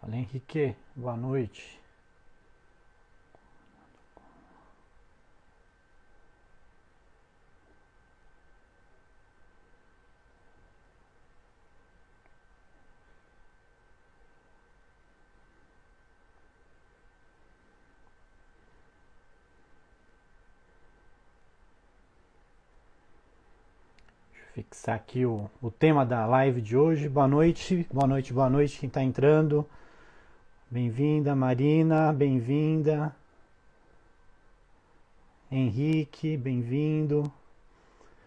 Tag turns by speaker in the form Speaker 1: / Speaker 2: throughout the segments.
Speaker 1: Fala, Henrique, boa noite. Deixa eu fixar aqui o tema da live de hoje. Boa noite, boa noite, boa noite, quem está entrando. Bem-vinda, Marina, bem-vinda. Henrique, bem-vindo.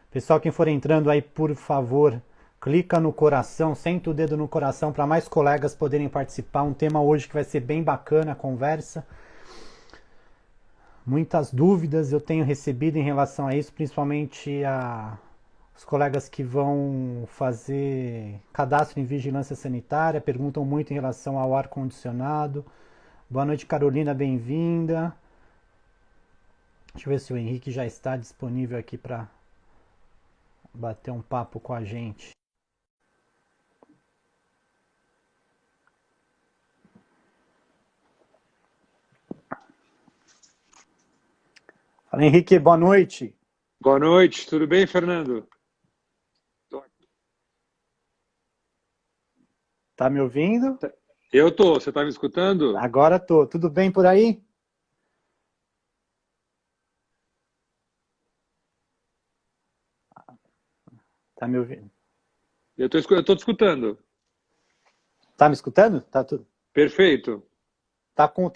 Speaker 1: Pessoal, quem for entrando aí, por favor, clica no coração, senta o dedo no coração para mais colegas poderem participar. Um tema hoje que vai ser bem bacana a conversa. Muitas dúvidas eu tenho recebido em relação a isso, principalmente os colegas que vão fazer cadastro em vigilância sanitária, perguntam muito em relação ao ar-condicionado. Boa noite, Carolina, bem-vinda. Deixa eu ver se o Henrique já está disponível aqui para bater um papo com a gente. Fala, Henrique, boa noite.
Speaker 2: Boa noite, tudo bem, Fernando?
Speaker 1: Tá me ouvindo?
Speaker 2: Eu tô, você tá me escutando?
Speaker 1: Agora tô. Tudo bem por aí? Tá me ouvindo?
Speaker 2: Eu tô te escutando.
Speaker 1: Tá me escutando? Tá tudo.
Speaker 2: Perfeito.
Speaker 1: Tá com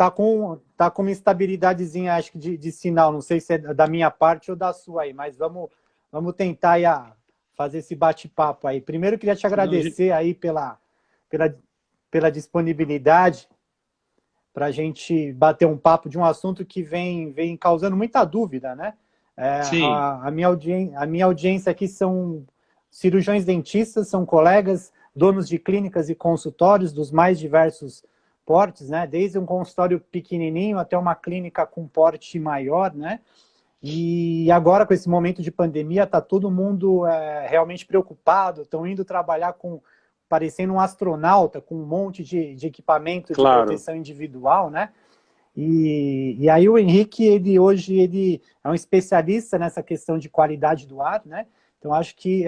Speaker 1: uma instabilidadezinha, acho que de sinal. Não sei se é da minha parte ou da sua aí, mas vamos tentar aí fazer esse bate-papo aí. Primeiro, eu queria te
Speaker 2: Senão
Speaker 1: agradecer aí pela, pela disponibilidade para a gente bater um papo de um assunto que vem causando muita dúvida, né?
Speaker 2: Sim,
Speaker 1: A minha audiência aqui são cirurgiões dentistas, são colegas, donos de clínicas e consultórios dos mais diversos portes, né? Desde um consultório pequenininho até uma clínica com porte maior, né? E agora, com esse momento de pandemia, está todo mundo realmente preocupado, estão indo trabalhar parecendo um astronauta, com um monte de equipamento de
Speaker 2: claro.
Speaker 1: proteção individual, né? E aí o Henrique, ele é um especialista nessa questão de qualidade do ar, né? Então acho que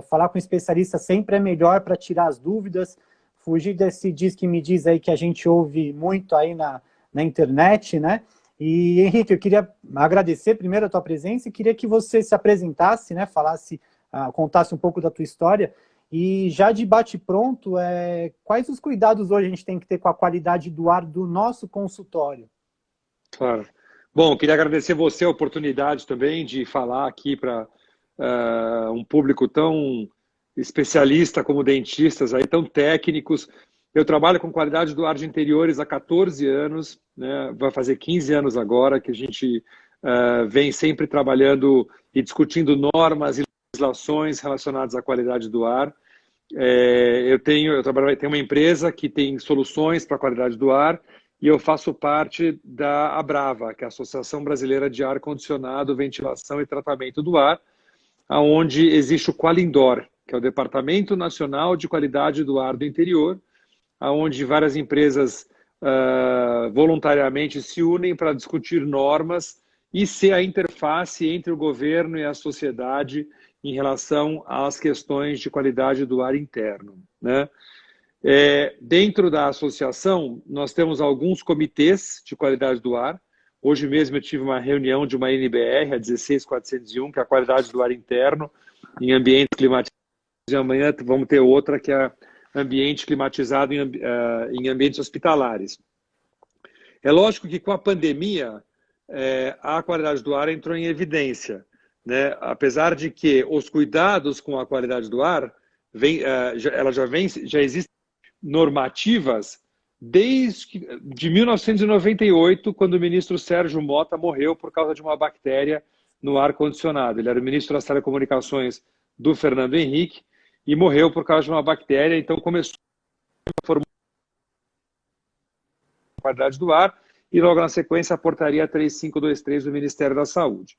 Speaker 1: falar com um especialista sempre é melhor para tirar as dúvidas, fugir desse diz que me diz aí que a gente ouve muito aí na internet, né? E Henrique, eu queria agradecer primeiro a tua presença e queria que você se apresentasse, né? Falasse, contasse um pouco da tua história. E já de bate-pronto, quais os cuidados hoje a gente tem que ter com a qualidade do ar do nosso consultório?
Speaker 2: Claro. Bom, queria agradecer você a oportunidade também de falar aqui para um público tão especialista como dentistas, aí, tão técnicos. Eu trabalho com qualidade do ar de interiores há 14 anos, né? Vai fazer 15 anos agora que a gente vem sempre trabalhando e discutindo normas e legislações relacionadas à qualidade do ar. Tenho uma empresa que tem soluções para a qualidade do ar e eu faço parte da Abrava, que é a Associação Brasileira de Ar Condicionado, Ventilação e Tratamento do Ar, onde existe o Qualindor, que é o Departamento Nacional de Qualidade do Ar do Interior, onde várias empresas voluntariamente se unem para discutir normas e ser a interface entre o governo e a sociedade em relação às questões de qualidade do ar interno, né? Dentro da associação, nós temos alguns comitês de qualidade do ar. Hoje mesmo eu tive uma reunião de uma NBR, a 16401, que é a qualidade do ar interno em ambientes climatizados. E amanhã vamos ter outra, que é ambiente climatizado em ambientes hospitalares. É lógico que com a pandemia, a qualidade do ar entrou em evidência, né? Apesar de que os cuidados com a qualidade do ar, já existem normativas desde de 1998, quando o ministro Sérgio Mota morreu por causa de uma bactéria no ar-condicionado. Ele era o ministro das Telecomunicações do Fernando Henrique e morreu por causa de uma bactéria, então começou a formar a qualidade do ar e logo na sequência a portaria 3523 do Ministério da Saúde.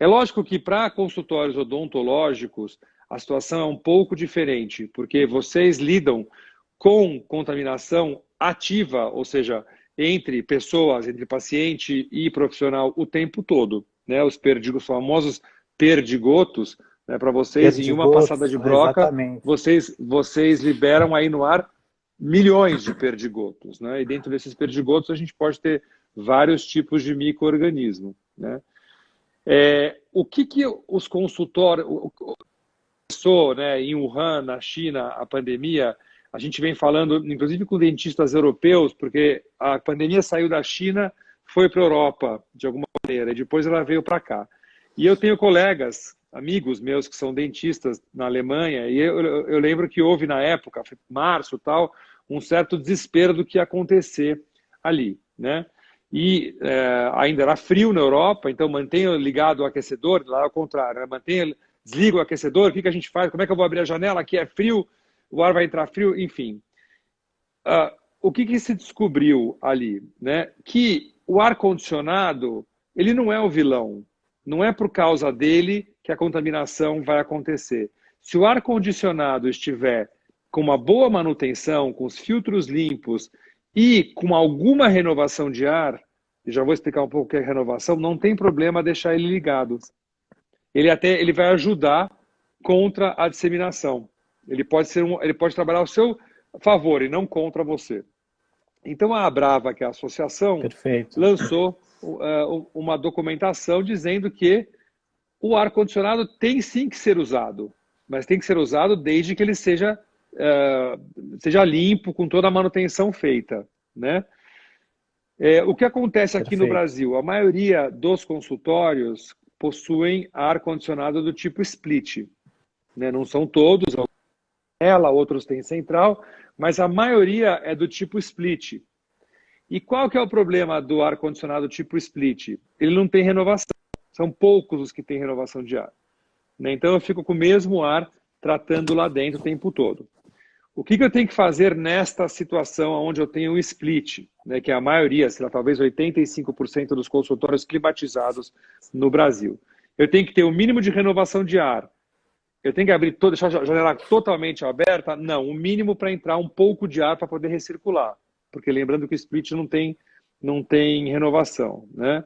Speaker 2: É lógico que para consultórios odontológicos a situação é um pouco diferente, porque vocês lidam com contaminação ativa, ou seja, entre pessoas, entre paciente e profissional o tempo todo, né? Os famosos perdigotos, né? Para vocês, em uma passada de broca,
Speaker 1: exatamente.
Speaker 2: vocês liberam aí no ar milhões de perdigotos, né? E dentro desses perdigotos a gente pode ter vários tipos de micro-organismo, né? O que os consultórios... Começou, né, em Wuhan, na China, a pandemia, a gente vem falando, inclusive com dentistas europeus, porque a pandemia saiu da China, foi para a Europa, de alguma maneira, e depois ela veio para cá. E eu tenho colegas, amigos meus que são dentistas na Alemanha, e eu lembro que houve na época, março tal, um certo desespero do que ia acontecer ali, né? E ainda era frio na Europa, então mantenha ligado o aquecedor, lá ao contrário, né? Desliga o aquecedor, o que a gente faz? Como é que eu vou abrir a janela? Aqui é frio, o ar vai entrar frio, enfim. O que se descobriu ali? Né? Que o ar-condicionado, ele não é o vilão. Não é por causa dele que a contaminação vai acontecer. Se o ar-condicionado estiver com uma boa manutenção, com os filtros limpos e com alguma renovação de ar, e já vou explicar um pouco o que é renovação, não tem problema deixar ele ligado. Ele vai ajudar contra a disseminação. Ele pode trabalhar ao seu favor e não contra você. Então a Abrava, que é a associação,
Speaker 1: Perfeito.
Speaker 2: lançou uma documentação dizendo que o ar-condicionado tem sim que ser usado, mas tem que ser usado desde que ele seja limpo, com toda a manutenção feita, né? O que acontece aqui no Brasil? A maioria dos consultórios possuem ar-condicionado do tipo split, né? Não são todos, outros têm central, mas a maioria é do tipo split. E qual que é o problema do ar-condicionado tipo split? Ele não tem renovação, são poucos os que têm renovação de ar, né? Então eu fico com o mesmo ar tratando lá dentro o tempo todo. O que eu tenho que fazer nesta situação onde eu tenho um split, né, que é a maioria, sei lá, talvez 85% dos consultórios climatizados no Brasil? Eu tenho que ter o mínimo de renovação de ar. Eu tenho que deixar a janela totalmente aberta? Não, o mínimo para entrar um pouco de ar para poder recircular. Porque lembrando que o split não tem renovação, né?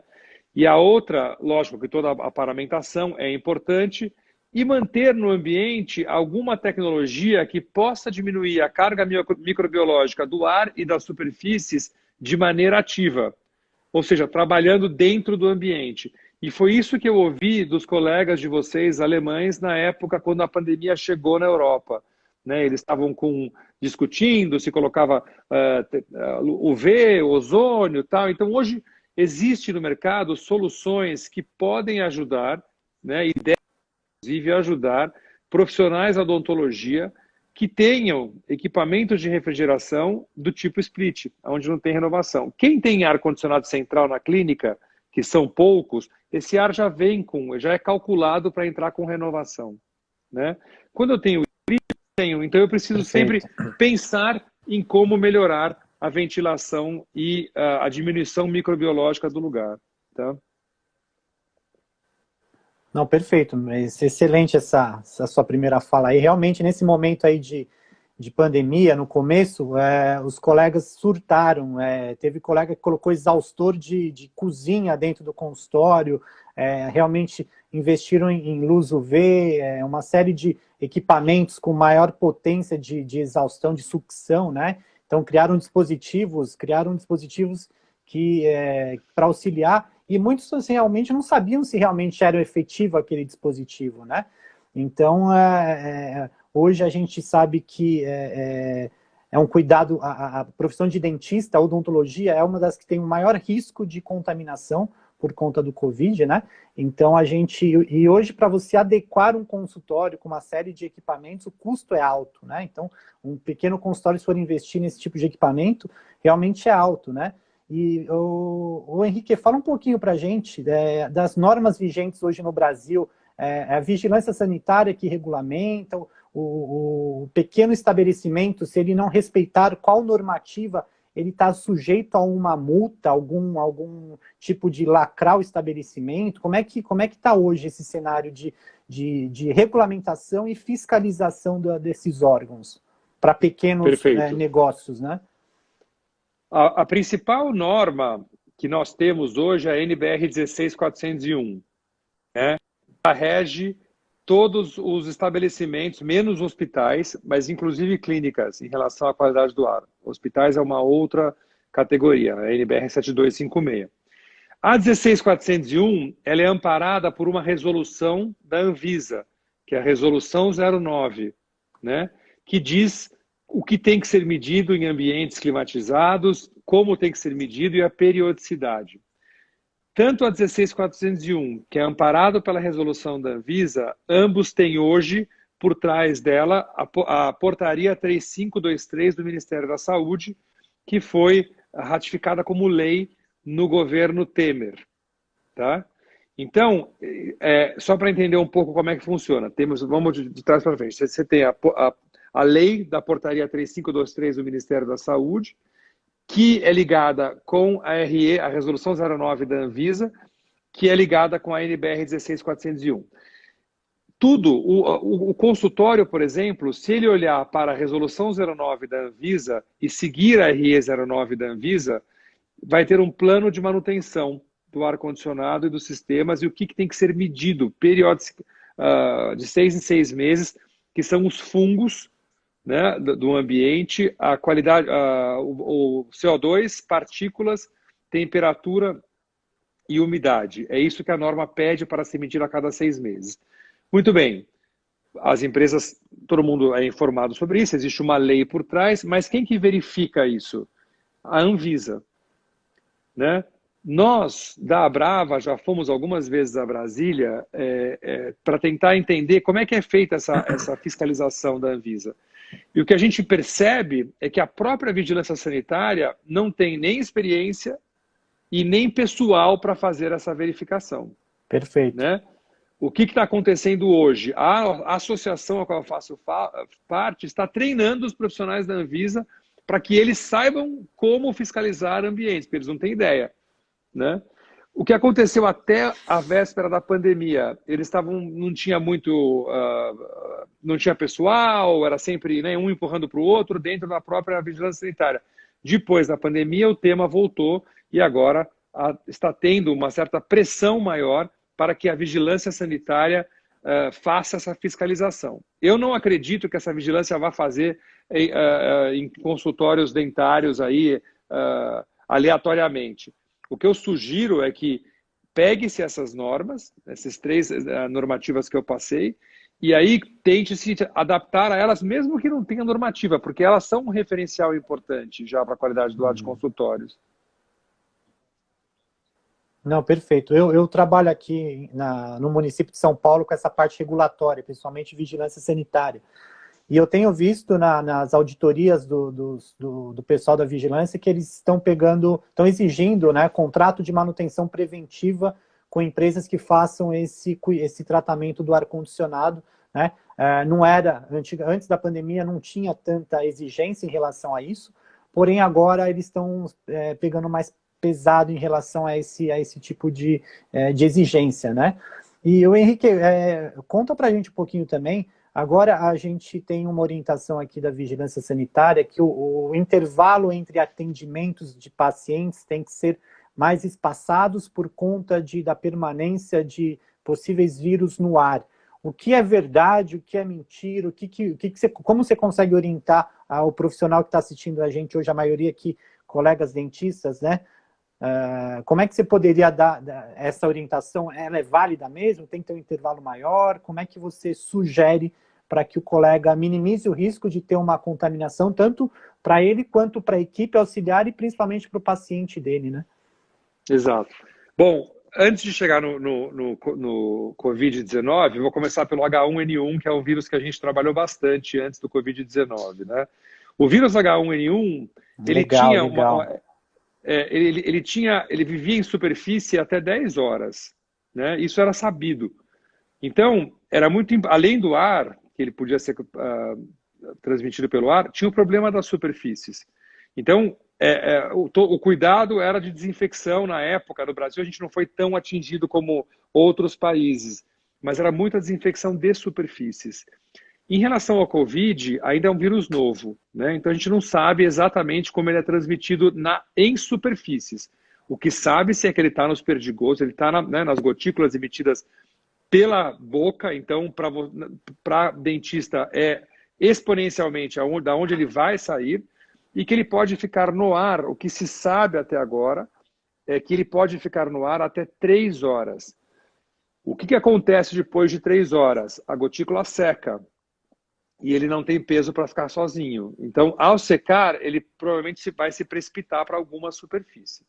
Speaker 2: E a outra, lógico que toda a paramentação é importante, e manter no ambiente alguma tecnologia que possa diminuir a carga microbiológica do ar e das superfícies de maneira ativa, ou seja, trabalhando dentro do ambiente. E foi isso que eu ouvi dos colegas de vocês alemães na época quando a pandemia chegou na Europa, né? Eles estavam discutindo se colocava UV, ozônio e tal. Então hoje existe no mercado soluções que podem ajudar, né? E inclusive ajudar profissionais da odontologia que tenham equipamentos de refrigeração do tipo split, onde não tem renovação. Quem tem ar-condicionado central na clínica, que são poucos, esse ar já é calculado para entrar com renovação, né? Quando eu tenho split, então eu preciso sempre pensar em como melhorar a ventilação e a diminuição microbiológica do lugar, tá?
Speaker 1: Não, perfeito. Excelente essa sua primeira fala aí. Realmente, nesse momento aí de pandemia, no começo, os colegas surtaram. Teve colega que colocou exaustor de cozinha dentro do consultório, realmente investiram em luz UV, uma série de equipamentos com maior potência de exaustão, de sucção, né? Então, criaram dispositivos que para auxiliar, e muitos assim, realmente não sabiam se realmente era efetivo aquele dispositivo, né? Então, hoje a gente sabe que é um cuidado, a profissão de dentista, a odontologia, é uma das que tem o maior risco de contaminação por conta do Covid, né? Então, e hoje, para você adequar um consultório com uma série de equipamentos, o custo é alto, né? Então, um pequeno consultório, se for investir nesse tipo de equipamento, realmente é alto, né? E o Henrique, fala um pouquinho para a gente das normas vigentes hoje no Brasil, a vigilância sanitária que regulamenta, o pequeno estabelecimento, se ele não respeitar qual normativa, ele está sujeito a uma multa, algum tipo de lacrar o estabelecimento? Como é que está hoje esse cenário de regulamentação e fiscalização desses órgãos para pequenos negócios, né?
Speaker 2: A principal norma que nós temos hoje é a NBR 16401, né? Ela rege todos os estabelecimentos, menos hospitais, mas inclusive clínicas, em relação à qualidade do ar. Hospitais é uma outra categoria, a NBR 7256. A 16401, ela é amparada por uma resolução da Anvisa, que é a resolução 09, né? Que diz o que tem que ser medido em ambientes climatizados, como tem que ser medido e a periodicidade. Tanto a 16401, que é amparado pela resolução da Anvisa, ambos têm hoje, por trás dela, a portaria 3523 do Ministério da Saúde, que foi ratificada como lei no governo Temer. Tá? Então, só para entender um pouco como é que funciona, vamos de trás para frente. Você tem a lei da portaria 3523 do Ministério da Saúde, que é ligada com a RE, a resolução 09 da Anvisa, que é ligada com a NBR 16401. Tudo, o consultório, por exemplo, se ele olhar para a resolução 09 da Anvisa e seguir a RE 09 da Anvisa, vai ter um plano de manutenção do ar-condicionado e dos sistemas e o que tem que ser medido de 6 em 6 meses, que são os fungos, né, do ambiente, a qualidade, o CO2, partículas, temperatura e umidade. É isso que a norma pede para ser medida a cada 6 meses. Muito bem, as empresas, todo mundo é informado sobre isso, existe uma lei por trás, mas quem que verifica isso? A Anvisa, né? Nós, da Abrava, já fomos algumas vezes a Brasília para tentar entender como é que é feita essa fiscalização da Anvisa. E o que a gente percebe é que a própria vigilância sanitária não tem nem experiência e nem pessoal para fazer essa verificação.
Speaker 1: Perfeito.
Speaker 2: Né? O que está acontecendo hoje? A associação a qual eu faço parte está treinando os profissionais da Anvisa para que eles saibam como fiscalizar ambientes, porque eles não têm ideia. Né? O que aconteceu até a véspera da pandemia, eles não tinha muito, não tinha pessoal, era sempre, né, um empurrando para o outro dentro da própria vigilância sanitária. Depois da pandemia, o tema voltou e agora está tendo uma certa pressão maior para que a vigilância sanitária faça essa fiscalização. Eu não acredito que essa vigilância vá fazer em consultórios dentários aí, aleatoriamente. O que eu sugiro é que pegue-se essas normas, essas 3 normativas que eu passei, e aí tente se adaptar a elas, mesmo que não tenha normativa, porque elas são um referencial importante já para a qualidade do ar dos consultórios.
Speaker 1: Não, perfeito. Eu trabalho aqui no município de São Paulo com essa parte regulatória, principalmente vigilância sanitária. E eu tenho visto nas auditorias do pessoal da vigilância que eles estão exigindo, né, contrato de manutenção preventiva com empresas que façam esse tratamento do ar-condicionado. Né? Não era, antes da pandemia não tinha tanta exigência em relação a isso, porém agora eles estão pegando mais pesado em relação a esse tipo de exigência. Né? E o Henrique, conta pra gente um pouquinho também. Agora a gente tem uma orientação aqui da vigilância sanitária que o intervalo entre atendimentos de pacientes tem que ser mais espaçados por conta da permanência de possíveis vírus no ar. O que é verdade, o que é mentira, como você consegue orientar o profissional que está assistindo a gente hoje, a maioria aqui, colegas dentistas, né? Como é que você poderia dar essa orientação? Ela é válida mesmo? Tem que ter um intervalo maior? Como é que você sugere para que o colega minimize o risco de ter uma contaminação, tanto para ele quanto para a equipe auxiliar e principalmente para o paciente dele, né?
Speaker 2: Exato. Bom, antes de chegar no Covid-19, vou começar pelo H1N1, que é um vírus que a gente trabalhou bastante antes do Covid-19, né? O vírus H1N1, ele vivia em superfície até 10 horas, né? Isso era sabido. Então, era muito, além do ar, que ele podia ser transmitido pelo ar, tinha o problema das superfícies. Então, o cuidado era de desinfecção na época. No Brasil, a gente não foi tão atingido como outros países, mas era muita desinfecção de superfícies. Em relação ao Covid, ainda é um vírus novo, né? Então a gente não sabe exatamente como ele é transmitido em superfícies. O que sabe-se é que ele está nos perdigotos, ele está nas gotículas emitidas pela boca, então para dentista é exponencialmente da onde ele vai sair, e que ele pode ficar no ar, o que se sabe até agora, é que ele pode ficar no ar até 3 horas. O que acontece depois de 3 horas? A gotícula seca e ele não tem peso para ficar sozinho. Então, ao secar, ele provavelmente vai se precipitar para alguma superfície.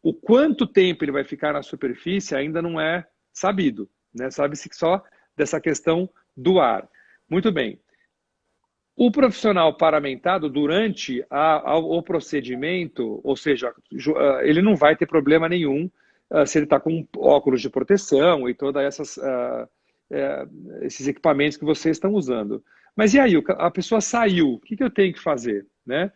Speaker 2: O quanto tempo ele vai ficar na superfície ainda não é sabido, né? Sabe-se só dessa questão do ar. Muito bem. O profissional paramentado, durante o procedimento, ou seja, ele não vai ter problema nenhum se ele está com óculos de proteção e todos esses equipamentos que vocês estão usando. Mas e aí, a pessoa saiu, o que eu tenho que fazer, né?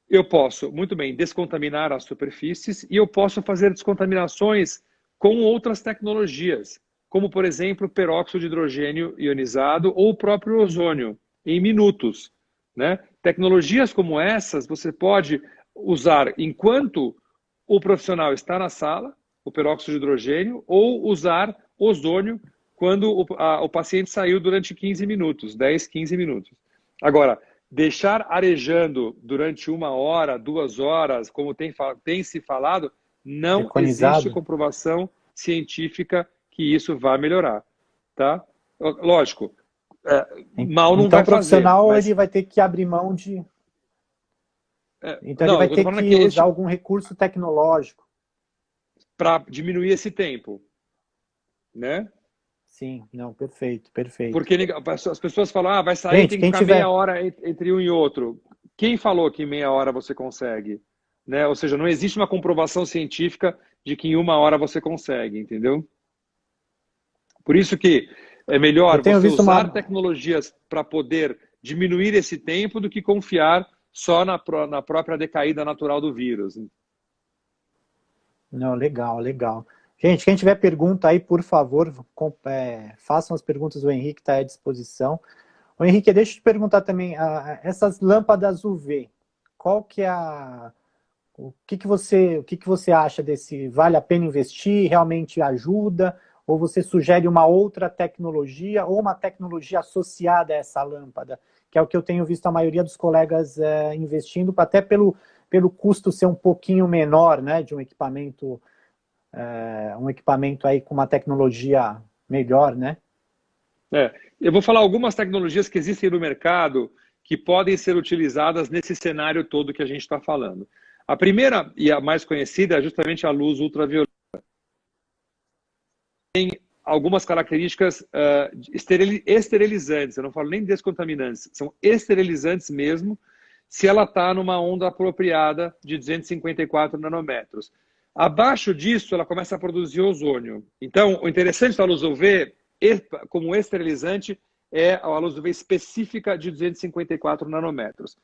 Speaker 2: Eu posso, muito bem, descontaminar as superfícies e eu posso fazer descontaminações com outras tecnologias, como, por exemplo, peróxido de hidrogênio ionizado ou o próprio ozônio, em minutos, né? Tecnologias como essas você pode usar enquanto o profissional está na sala, o peróxido de hidrogênio, ou usar ozônio quando o paciente saiu durante 15 minutos, 10, 15 minutos. Agora, deixar arejando durante 1 hora, 2 horas, como tem se falado, não existe comprovação científica que isso vá melhorar, tá? Lógico, mal não
Speaker 1: então,
Speaker 2: vai fazer.
Speaker 1: Então, o profissional
Speaker 2: mas...
Speaker 1: ele vai ter que abrir mão de... Então, ele vai ter que usar algum recurso tecnológico.
Speaker 2: Para diminuir esse tempo, né?
Speaker 1: Sim, não, perfeito, perfeito.
Speaker 2: Porque as pessoas falam, vai sair, tem que ficar meia hora entre um e outro. Quem falou que em meia hora você consegue? Né? Ou seja, não existe uma comprovação científica de que em 1 hora você consegue, entendeu? Por isso que é melhor você usar tecnologias para poder diminuir esse tempo do que confiar só na própria decaída natural do vírus.
Speaker 1: Não, legal, legal. Gente, quem tiver pergunta aí, por favor, façam as perguntas, o Henrique está à disposição. O Henrique, deixa eu te perguntar também, essas lâmpadas UV, qual que é o que você acha desse, vale a pena investir, realmente ajuda, ou você sugere uma outra tecnologia, ou uma tecnologia associada a essa lâmpada, que é o que eu tenho visto a maioria dos colegas investindo, até pelo custo ser um pouquinho menor, né, de um equipamento aí com uma tecnologia melhor, né?
Speaker 2: Eu vou falar algumas tecnologias que existem no mercado que podem ser utilizadas nesse cenário todo que a gente está falando. A primeira e a mais conhecida é justamente a luz ultravioleta. Tem algumas características esterilizantes, eu não falo nem descontaminantes, são esterilizantes mesmo, se ela está numa onda apropriada de 254 nanômetros. Abaixo disso, ela começa a produzir ozônio. Então, o interessante da luz UV, como esterilizante, é a luz UV específica de 254 nanômetros.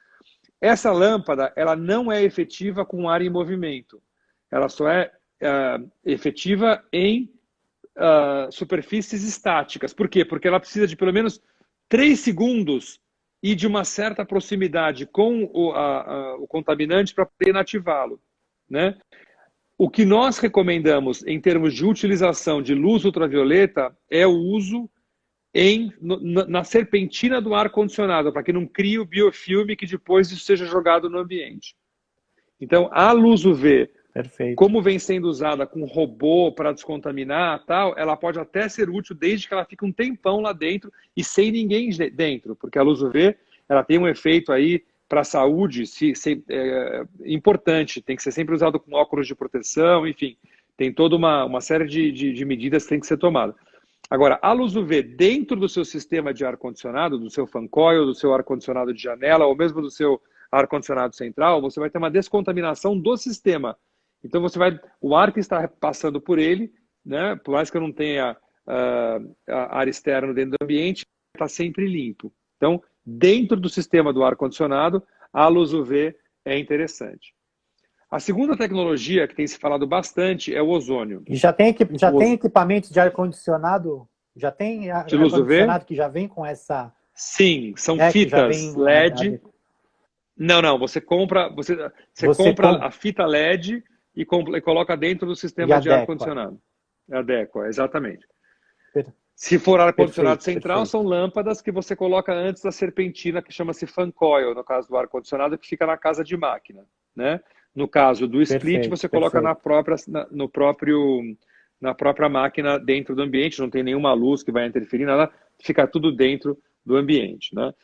Speaker 2: Essa lâmpada, ela não é efetiva com ar em movimento. Ela só é efetiva em superfícies estáticas. Por quê? Porque ela precisa de pelo menos 3 segundos e de uma certa proximidade com o contaminante para poder inativá-lo, né? O que nós recomendamos em termos de utilização de luz ultravioleta é o uso na serpentina do ar-condicionado, para que não crie o biofilme que depois isso seja jogado no ambiente. Então, a luz UV, como vem sendo usada com robô para descontaminar, tal, ela pode até ser útil desde que ela fique um tempão lá dentro e sem ninguém dentro, porque a luz UV ela tem um efeito aí para a saúde importante, tem que ser sempre usado com óculos de proteção, enfim, tem toda uma série de medidas que tem que ser tomada. Agora, a luz UV dentro do seu sistema de ar-condicionado, do seu fan coil, do seu ar-condicionado de janela, ou mesmo do seu ar-condicionado central, você vai ter uma descontaminação do sistema. Então, o ar que está passando por ele, né, por mais que eu não tenha ar externo dentro do ambiente, está sempre limpo. Então, dentro do sistema do ar-condicionado, a luz UV é interessante. A segunda tecnologia que tem se falado bastante é o ozônio.
Speaker 1: E já tem equipamentos de ar-condicionado? Já tem ar-condicionado que já vem com essa
Speaker 2: Sim, são
Speaker 1: Que já
Speaker 2: fitas
Speaker 1: vem
Speaker 2: LED. Não, você compra a fita LED e coloca dentro do
Speaker 1: e
Speaker 2: sistema de
Speaker 1: adequa.
Speaker 2: ar-condicionado. Adequa, exatamente.
Speaker 1: Per-
Speaker 2: Se for ar-condicionado
Speaker 1: Perfeito,
Speaker 2: central,
Speaker 1: perfeito.
Speaker 2: são lâmpadas que você coloca antes da serpentina, que chama-se fan coil, no caso do ar-condicionado, que fica na casa de máquina, né? No caso do split,
Speaker 1: Perfeito,
Speaker 2: você coloca
Speaker 1: perfeito.
Speaker 2: na própria máquina dentro do ambiente, não tem nenhuma luz que vai interferir, nada, fica tudo dentro do ambiente, né?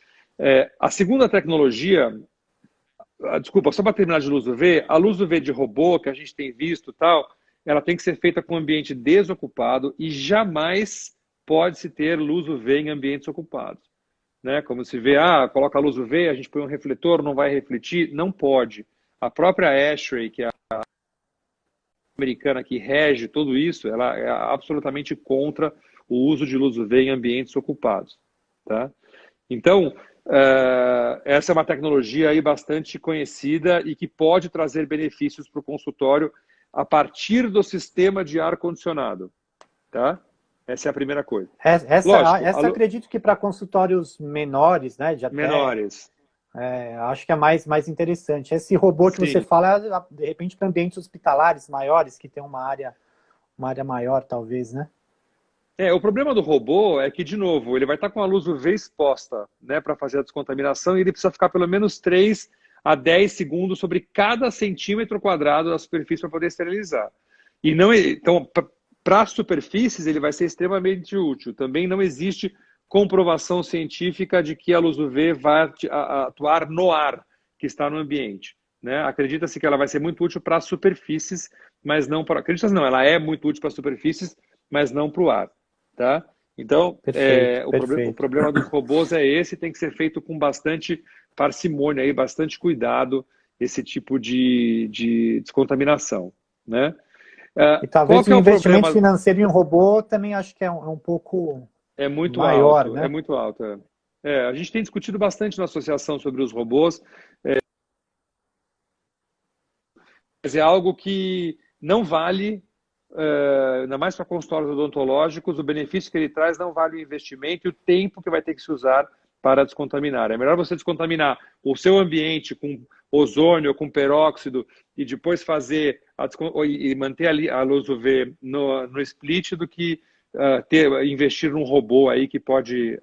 Speaker 2: A segunda tecnologia, desculpa, só para terminar de luz UV, a luz UV de robô que a gente tem visto e tal, ela tem que ser feita com o ambiente desocupado e jamais pode-se ter luz UV em ambientes ocupados. Né? Como se vê, coloca a luz UV, a gente põe um refletor, não vai refletir, não pode. A própria ASHRAE, que é a americana que rege tudo isso, ela é absolutamente contra o uso de luz UV em ambientes ocupados. Tá? Então, essa é uma tecnologia aí bastante conhecida e que pode trazer benefícios para o consultório a partir do sistema de ar-condicionado. Tá? Essa é a primeira coisa. Lógico,
Speaker 1: Essa acredito que para consultórios menores, né, de até,
Speaker 2: menores.
Speaker 1: acho que é mais interessante. Esse robô que você
Speaker 2: Sim.
Speaker 1: fala, de repente, para ambientes hospitalares maiores, que tem uma área maior, talvez, né?
Speaker 2: O problema do robô é que, de novo, ele vai estar com a luz UV exposta, né, para fazer a descontaminação e ele precisa ficar pelo menos 3 a 10 segundos sobre cada centímetro quadrado da superfície para poder esterilizar. E não, então, para as superfícies, ele vai ser extremamente útil. Também não existe comprovação científica de que a luz UV vai atuar no ar que está no ambiente. Né? Acredita-se que ela vai ser muito útil para as superfícies, mas não para... Acredita-se não, ela é muito útil para as superfícies, mas não para o ar. Tá? Então,
Speaker 1: Perfeito,
Speaker 2: o
Speaker 1: perfeito.
Speaker 2: problema dos robôs é esse, tem que ser feito com bastante parcimônia, aí, bastante cuidado, esse tipo de descontaminação. Né?
Speaker 1: E
Speaker 2: Qual
Speaker 1: talvez
Speaker 2: que
Speaker 1: o
Speaker 2: é o
Speaker 1: investimento
Speaker 2: problema?
Speaker 1: financeiro em um robô também acho que é um pouco
Speaker 2: É muito
Speaker 1: maior,
Speaker 2: alto, é
Speaker 1: né?
Speaker 2: muito alto. A gente tem discutido bastante na associação sobre os robôs, mas é algo que não vale, ainda mais para consultórios odontológicos, o benefício que ele traz não vale o investimento e o tempo que vai ter que se usar para descontaminar. É melhor você descontaminar o seu ambiente com ozônio, com peróxido e depois fazer e manter a luz UV no split do que investir num robô aí que pode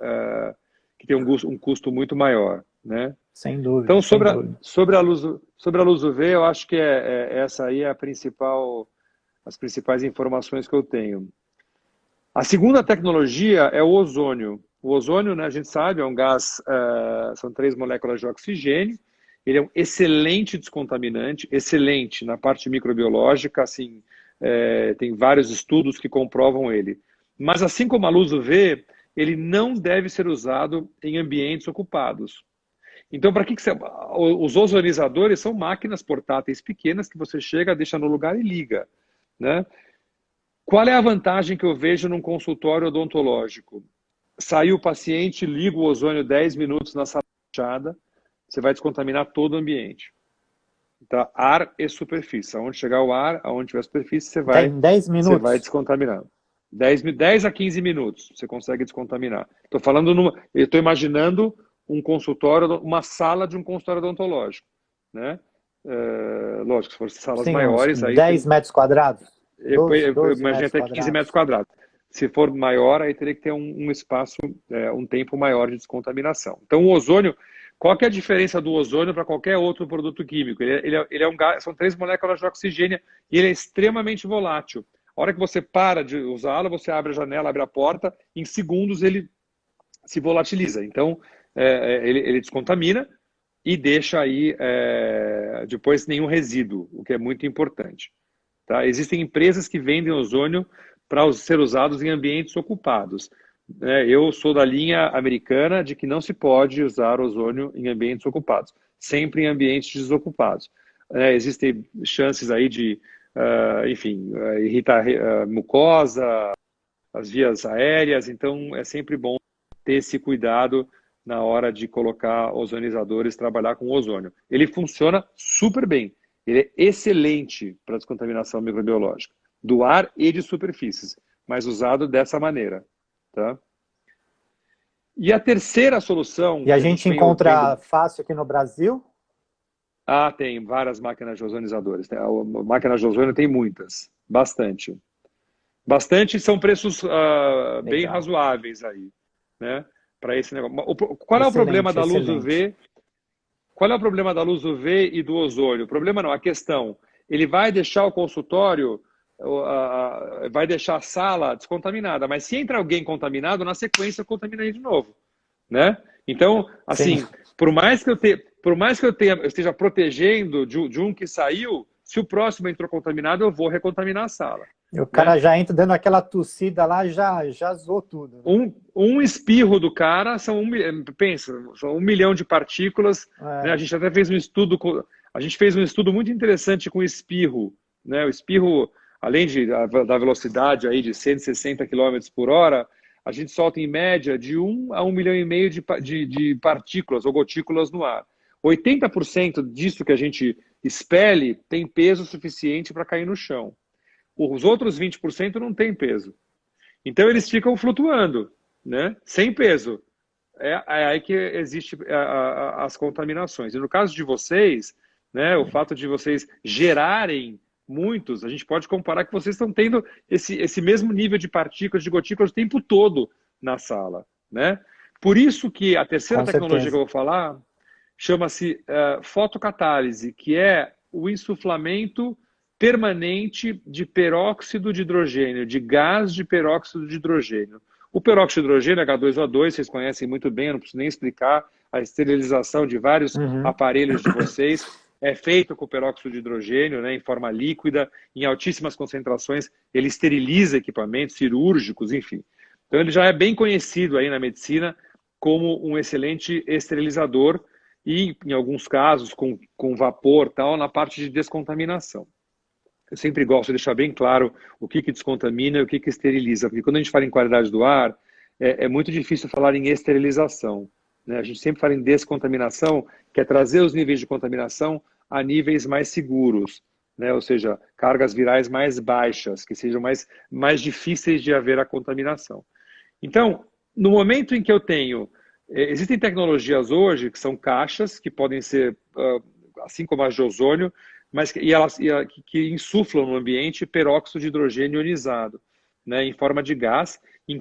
Speaker 2: que tem um custo muito maior, né?
Speaker 1: Sem dúvida,
Speaker 2: Então,
Speaker 1: sem dúvida.
Speaker 2: sobre a luz UV, eu acho que essa aí é as principais informações que eu tenho. A segunda tecnologia é o ozônio. O ozônio, né, a gente sabe, é um gás, são 3 moléculas de oxigênio. Ele é um excelente descontaminante, excelente na parte microbiológica, assim, tem vários estudos que comprovam ele. Mas assim como a luz UV, ele não deve ser usado em ambientes ocupados. Então, para que você... Os ozonizadores são máquinas portáteis pequenas que você chega, deixa no lugar e liga, né? Qual é a vantagem que eu vejo num consultório odontológico? Saiu o paciente, liga o ozônio 10 minutos na sala fechada, você vai descontaminar todo o ambiente. Tá? Ar e superfície. Aonde chegar o ar, aonde tiver a superfície,
Speaker 1: Em 10
Speaker 2: você vai
Speaker 1: minutos?
Speaker 2: descontaminar. 10 a 15 minutos você consegue descontaminar. Eu estou imaginando um consultório, uma sala de um consultório odontológico. Né? Lógico, se for salas
Speaker 1: Sim, uns
Speaker 2: maiores, aí
Speaker 1: 10
Speaker 2: tem.
Speaker 1: metros quadrados?
Speaker 2: Eu
Speaker 1: 12
Speaker 2: imagino
Speaker 1: metros
Speaker 2: até 15 metros
Speaker 1: quadrados.
Speaker 2: quadrados. Se for maior, aí teria que ter um espaço, um tempo maior de descontaminação. Então, o ozônio, qual que é a diferença do ozônio para qualquer outro produto químico? Ele é um gás, são 3 moléculas de oxigênio e ele é extremamente volátil. A hora que você para de usá-lo, você abre a janela, abre a porta, em segundos ele se volatiliza. Então, ele descontamina e deixa aí depois nenhum resíduo, o que é muito importante. Tá? Existem empresas que vendem ozônio para ser usados em ambientes ocupados. Eu sou da linha americana de que não se pode usar ozônio em ambientes ocupados, sempre em ambientes desocupados. Existem chances aí de, enfim, irritar a mucosa, as vias aéreas, então é sempre bom ter esse cuidado na hora de colocar ozonizadores, trabalhar com ozônio. Ele funciona super bem, ele é excelente para descontaminação microbiológica, do ar e de superfícies, mas usado dessa maneira. Tá? E a terceira solução...
Speaker 1: E a gente encontra fácil aqui no Brasil?
Speaker 2: Ah, tem várias máquinas de ozonizadoras. A máquina de ozônio tem muitas, bastante. Bastante, são preços bem razoáveis aí, né? Para esse negócio. Qual é o problema da luz UV? Qual é o problema da luz UV e do ozônio? O problema não, a questão, ele vai deixar o consultório, vai deixar a sala descontaminada, mas se entra alguém contaminado, na sequência contamina ele de novo, né? Então, assim, sim, por mais que eu esteja protegendo de um que saiu, se o próximo entrou contaminado, eu vou recontaminar a sala.
Speaker 1: E o cara, né, já entra dando aquela tossida lá, já zoou tudo.
Speaker 2: Né? Um espirro do cara são são 1 milhão de partículas. Né? A gente até fez um estudo, muito interessante com o espirro. Né? O espirro, além da velocidade aí de 160 km por hora, a gente solta em média de 1 a 1,5 milhão de partículas ou gotículas no ar. 80% disso que a gente expele tem peso suficiente para cair no chão. Os outros 20% não tem peso. Então eles ficam flutuando, né? Sem peso. É aí que existem as contaminações. E no caso de vocês, né, o fato de vocês gerarem muitos, a gente pode comparar que vocês estão tendo esse mesmo nível de partículas, de gotículas o tempo todo na sala, né? Por isso que a terceira tecnologia que eu vou falar chama-se fotocatálise, que é o insuflamento permanente de peróxido de hidrogênio, de gás de peróxido de hidrogênio. O peróxido de hidrogênio, H2O2, vocês conhecem muito bem, eu não preciso nem explicar, a esterilização de vários aparelhos de vocês é feito com peróxido de hidrogênio, né, em forma líquida, em altíssimas concentrações, ele esteriliza equipamentos cirúrgicos, enfim. Então ele já é bem conhecido aí na medicina como um excelente esterilizador e, em alguns casos, com vapor, tal, na parte de descontaminação. Eu sempre gosto de deixar bem claro o que descontamina e o que esteriliza, porque quando a gente fala em qualidade do ar, é muito difícil falar em esterilização, né? A gente sempre fala em descontaminação, que é trazer os níveis de contaminação a níveis mais seguros, né? Ou seja, cargas virais mais baixas, que sejam mais difíceis de haver a contaminação. Então, no momento em que eu tenho... Existem tecnologias hoje que são caixas, que podem ser, assim como as de ozônio, mas que insuflam no ambiente peróxido de hidrogênio ionizado, né, em forma de gás, em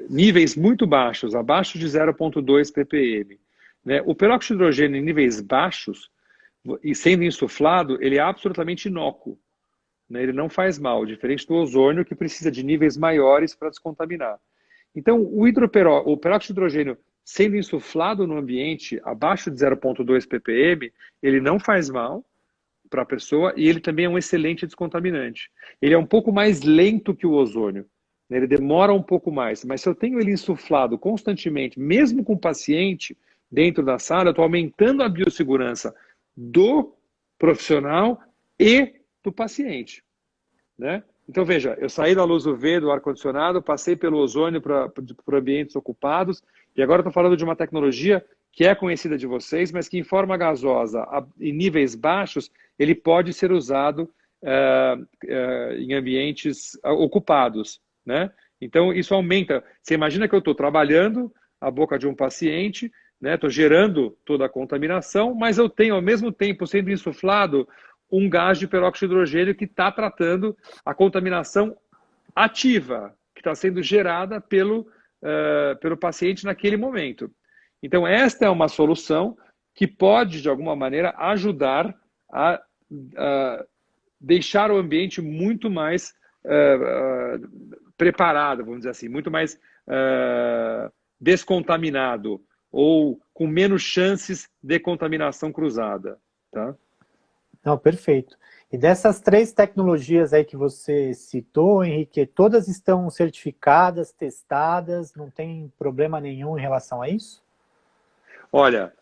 Speaker 2: níveis muito baixos, abaixo de 0,2 ppm. Né? O peróxido de hidrogênio em níveis baixos, e sendo insuflado, ele é absolutamente inócuo. Né? Ele não faz mal, diferente do ozônio, que precisa de níveis maiores para descontaminar. Então, o peróxido de hidrogênio sendo insuflado no ambiente abaixo de 0,2 ppm, ele não faz mal para a pessoa e ele também é um excelente descontaminante. Ele é um pouco mais lento que o ozônio, né? Ele demora um pouco mais, mas se eu tenho ele insuflado constantemente, mesmo com o paciente dentro da sala, eu estou aumentando a biossegurança do profissional e do paciente, né? Então, veja, eu saí da luz UV, do ar-condicionado, passei pelo ozônio para ambientes ocupados, e agora estou falando de uma tecnologia que é conhecida de vocês, mas que em forma gasosa, em níveis baixos, ele pode ser usado em ambientes ocupados, né? Então, isso aumenta. Você imagina que eu estou trabalhando a boca de um paciente, né? Estou gerando toda a contaminação, mas eu tenho, ao mesmo tempo, sendo insuflado, um gás de peróxido de hidrogênio que está tratando a contaminação ativa, que está sendo gerada pelo paciente naquele momento. Então, esta é uma solução que pode, de alguma maneira, ajudar a deixar o ambiente muito mais preparado, vamos dizer assim, muito mais descontaminado ou com menos chances de contaminação cruzada, tá?
Speaker 1: Não, perfeito. E dessas 3 tecnologias aí que você citou, Henrique, todas estão certificadas, testadas, não tem problema nenhum em relação a isso?
Speaker 2: Olha,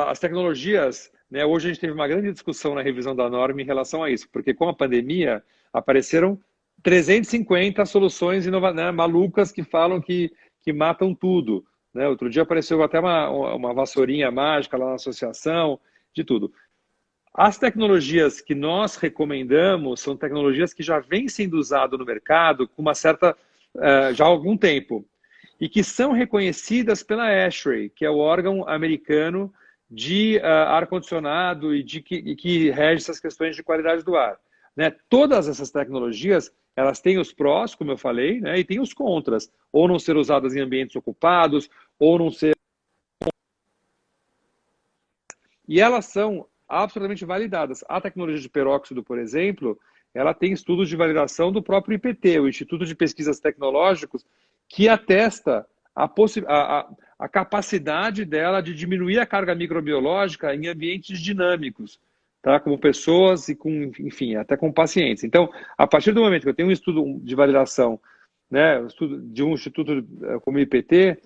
Speaker 2: as tecnologias, né, hoje a gente teve uma grande discussão na revisão da norma em relação a isso, porque com a pandemia apareceram 350 soluções malucas que falam que matam tudo. Né? Outro dia apareceu até uma vassourinha mágica lá na associação, de tudo. As tecnologias que nós recomendamos são tecnologias que já vêm sendo usadas no mercado com uma certa já há algum tempo, e que são reconhecidas pela ASHRAE, que é o órgão americano de ar-condicionado e que rege essas questões de qualidade do ar. Né? Todas essas tecnologias, elas têm os prós, como eu falei, né? E têm os contras, ou não ser usadas em ambientes ocupados, ou não ser... E elas são absolutamente validadas. A tecnologia de peróxido, por exemplo, ela tem estudos de validação do próprio IPT, o Instituto de Pesquisas Tecnológicos, que atesta a capacidade dela de diminuir a carga microbiológica em ambientes dinâmicos, tá? Como pessoas e com, enfim, até com pacientes. Então, a partir do momento que eu tenho um estudo de validação, né, um estudo de um instituto como o IPT,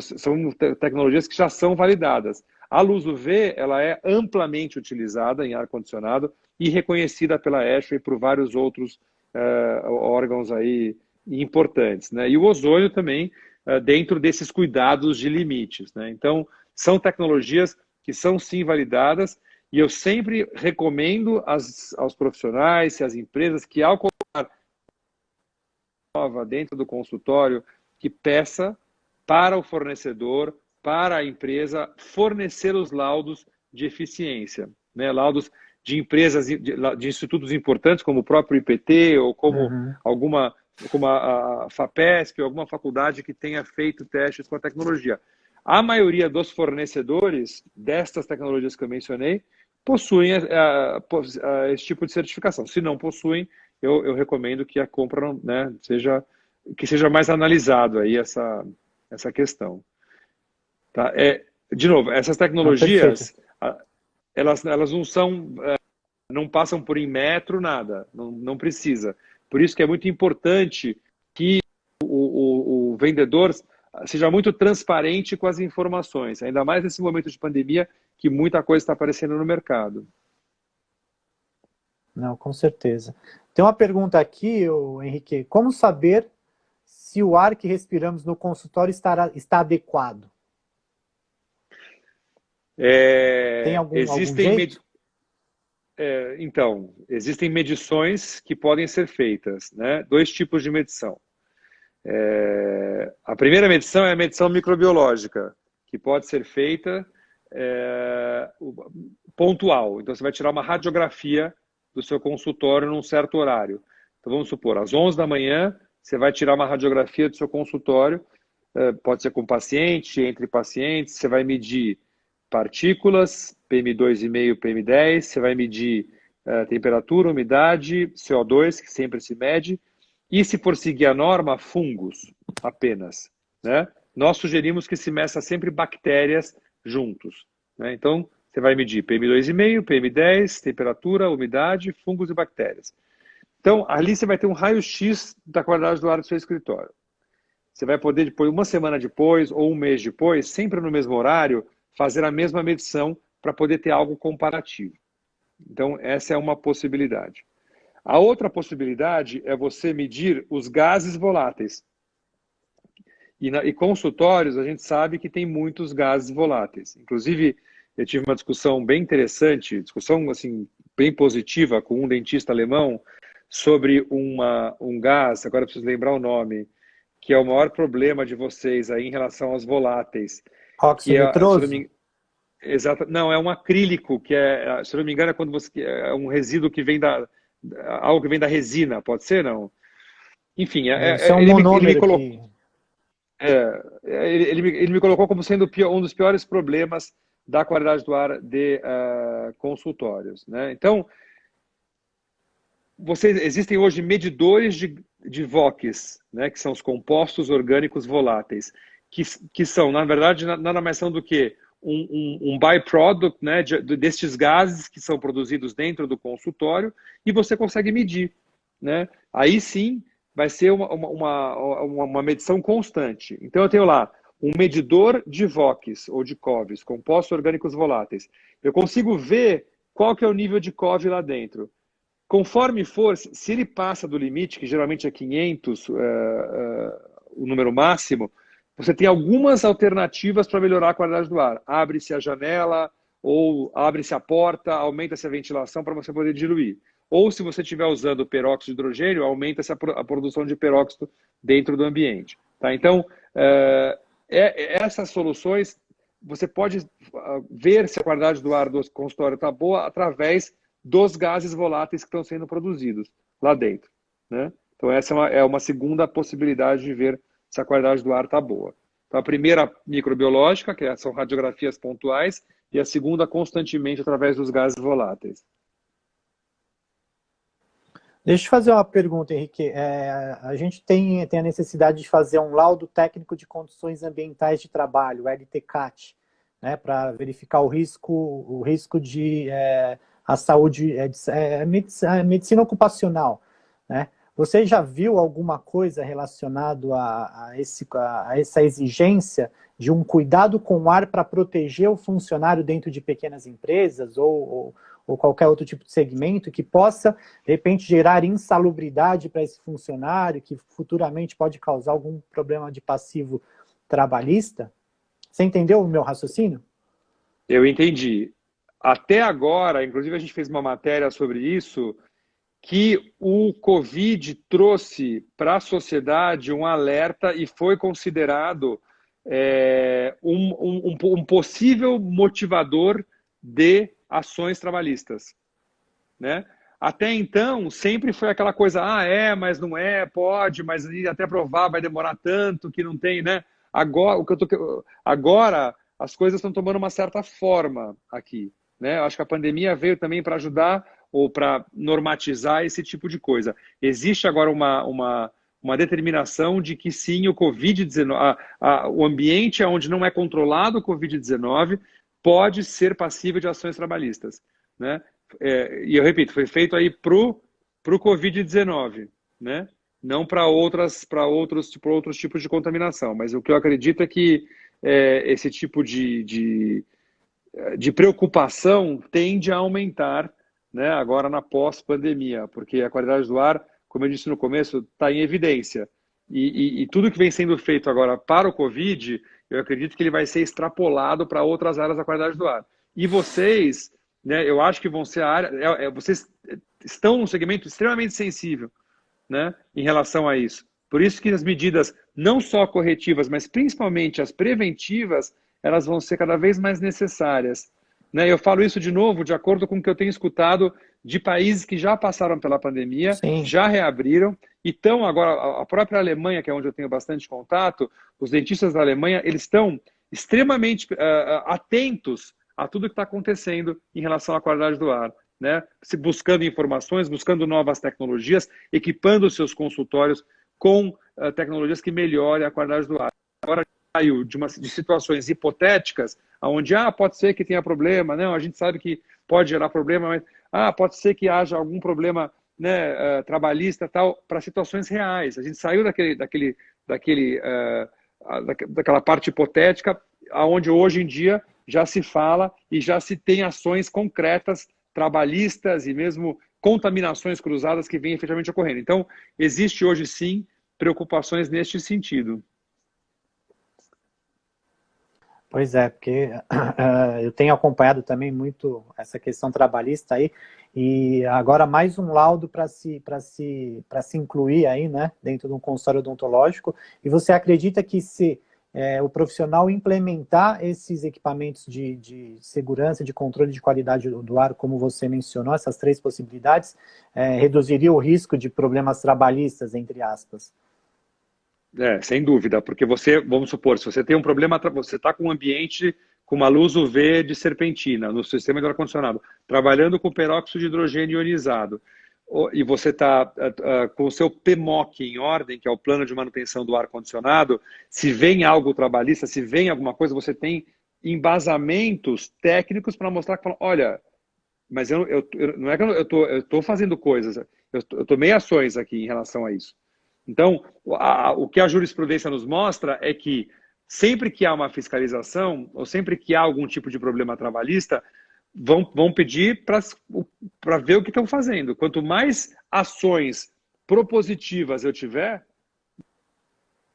Speaker 2: são tecnologias que já são validadas. A luz UV, ela é amplamente utilizada em ar-condicionado e reconhecida pela ASHRAE e por vários outros órgãos aí importantes, né? E o ozônio também, dentro desses cuidados de limites, né? Então, são tecnologias que são sim validadas e eu sempre recomendo aos profissionais e às empresas que, ao colocar nova dentro do consultório, que peça para o fornecedor, para a empresa, fornecer os laudos de eficiência, né? Laudos de empresas, de institutos importantes, como o próprio IPT, ou como como a FAPESP, ou alguma faculdade que tenha feito testes com a tecnologia. A maioria dos fornecedores destas tecnologias que eu mencionei possuem esse tipo de certificação. Se não possuem, eu recomendo que a compra, né, seja mais analisado aí essa questão. Tá? De novo, essas tecnologias, elas não passam por em metro, nada, não precisa. Por isso que é muito importante que o vendedor seja muito transparente com as informações, ainda mais nesse momento de pandemia, que muita coisa está aparecendo no mercado.
Speaker 1: Não, com certeza. Tem uma pergunta aqui, Henrique, como saber se o ar que respiramos no consultório está adequado? Tem algum jeito?
Speaker 2: Então, existem medições que podem ser feitas, né? 2 tipos de medição. A primeira medição é a medição microbiológica, que pode ser feita pontual. Então, você vai tirar uma radiografia do seu consultório num certo horário. Então, vamos supor, às 11 da manhã, você vai tirar uma radiografia do seu consultório, pode ser com paciente, entre pacientes, você vai medir partículas, PM2,5, PM10, você vai medir temperatura, umidade, CO2, que sempre se mede, e se for seguir a norma, fungos apenas, né? Nós sugerimos que se meça sempre bactérias juntos, né? Então, você vai medir PM2,5, PM10, temperatura, umidade, fungos e bactérias. Então, ali você vai ter um raio-x da qualidade do ar do seu escritório. Você vai poder, depois, uma semana depois ou um mês depois, sempre no mesmo horário, fazer a mesma medição para poder ter algo comparativo. Então, essa é uma possibilidade. A outra possibilidade é você medir os gases voláteis. E consultórios, a gente sabe que tem muitos gases voláteis. Inclusive, eu tive uma discussão bem interessante, discussão assim, bem positiva com um dentista alemão sobre um gás, agora eu preciso lembrar o nome, que é o maior problema de vocês aí em relação aos voláteis.
Speaker 1: Óxido nitroso?
Speaker 2: Exato. Não, é um acrílico, que se eu não me engano, é um resíduo que vem algo que vem da resina, pode ser, não? Enfim,
Speaker 1: isso é um monômero
Speaker 2: ele me colocou como sendo um dos piores problemas da qualidade do ar de consultórios, né? Então, existem hoje medidores de VOCs, né, que são os compostos orgânicos voláteis, que são, na verdade, nada mais são do que um byproduct, né, destes gases que são produzidos dentro do consultório e você consegue medir, né? Aí sim vai ser uma medição constante. Então eu tenho lá um medidor de VOCs ou de COVs, compostos orgânicos voláteis. Eu consigo ver qual que é o nível de COV lá dentro. Conforme for, se ele passa do limite, que geralmente é 500, o número máximo, você tem algumas alternativas para melhorar a qualidade do ar. Abre-se a janela ou abre-se a porta, aumenta-se a ventilação para você poder diluir. ou se você estiver usando peróxido de hidrogênio, aumenta-se a produção de peróxido dentro do ambiente. Tá? Então, essas soluções, você pode ver se a qualidade do ar do consultório está boa através dos gases voláteis que estão sendo produzidos lá dentro. Né? Então, essa é uma segunda possibilidade de ver se a qualidade do ar está boa. Então, a primeira, microbiológica, que são radiografias pontuais, e a segunda, constantemente, através dos gases voláteis.
Speaker 1: Deixa eu fazer uma pergunta, Henrique. A gente tem a necessidade de fazer um laudo técnico de condições ambientais de trabalho, o LTCAT, né, para verificar o risco de a saúde, a medicina ocupacional, né? Você já viu alguma coisa relacionada a essa exigência de um cuidado com o ar para proteger o funcionário dentro de pequenas empresas ou qualquer outro tipo de segmento que possa, de repente, gerar insalubridade para esse funcionário, que futuramente pode causar algum problema de passivo trabalhista? Você entendeu o meu raciocínio?
Speaker 2: Eu entendi. Até agora, inclusive a gente fez uma matéria sobre isso, que o Covid trouxe para a sociedade um alerta e foi considerado um possível motivador de ações trabalhistas. Né? Até então, sempre foi aquela coisa, mas não é, pode, mas até provar vai demorar tanto, que não tem, né? Agora as coisas estão tomando uma certa forma aqui. Né? Eu acho que a pandemia veio também para ajudar ou para normatizar esse tipo de coisa. Existe agora uma determinação de que sim, o Covid-19, o ambiente onde não é controlado o Covid-19 pode ser passível de ações trabalhistas. Né? E eu repito, foi feito aí para o Covid-19, né? Não para outros tipos de contaminação. Mas o que eu acredito é que esse tipo de preocupação tende a aumentar, né, agora na pós-pandemia, porque a qualidade do ar, como eu disse no começo, está em evidência. E tudo que vem sendo feito agora para o Covid, eu acredito que ele vai ser extrapolado para outras áreas da qualidade do ar. E vocês, né, eu acho que vão ser a área... vocês estão num segmento extremamente sensível, né, em relação a isso. Por isso que as medidas, não só corretivas, mas principalmente as preventivas, elas vão ser cada vez mais necessárias. Né? Eu falo isso de novo, de acordo com o que eu tenho escutado de países que já passaram pela pandemia,
Speaker 1: Sim.
Speaker 2: Já reabriram, e estão agora, a própria Alemanha, que é onde eu tenho bastante contato, os dentistas da Alemanha, eles estão extremamente atentos a tudo que está acontecendo em relação à qualidade do ar. Né? Buscando informações, buscando novas tecnologias, equipando os seus consultórios com tecnologias que melhorem a qualidade do ar. Agora, saiu de situações hipotéticas, onde pode ser que tenha problema, não, a gente sabe que pode gerar problema, mas pode ser que haja algum problema, né, trabalhista, tal, para situações reais. A gente saiu daquela parte hipotética, onde hoje em dia já se fala e já se tem ações concretas trabalhistas e mesmo contaminações cruzadas que vêm efetivamente ocorrendo. Então, existe hoje sim preocupações neste sentido.
Speaker 1: Pois é, porque eu tenho acompanhado também muito essa questão trabalhista aí, e agora mais um laudo para se incluir aí, né, dentro de um consultório odontológico. E você acredita que se o profissional implementar esses equipamentos de segurança, de controle de qualidade do ar, como você mencionou, essas três possibilidades, reduziria o risco de problemas trabalhistas, entre aspas?
Speaker 2: Sem dúvida, porque vamos supor, se você tem um problema, você está com um ambiente com uma luz UV de serpentina no sistema de ar-condicionado, trabalhando com peróxido de hidrogênio ionizado, e você está com o seu PMOC em ordem, que é o plano de manutenção do ar-condicionado, se vem algo trabalhista, se vem alguma coisa, você tem embasamentos técnicos para mostrar que, olha, mas não é que eu estou fazendo coisas, eu tomei ações aqui em relação a isso. Então, o que a jurisprudência nos mostra é que sempre que há uma fiscalização, ou sempre que há algum tipo de problema trabalhista, vão pedir para ver o que estão fazendo. Quanto mais ações propositivas eu tiver,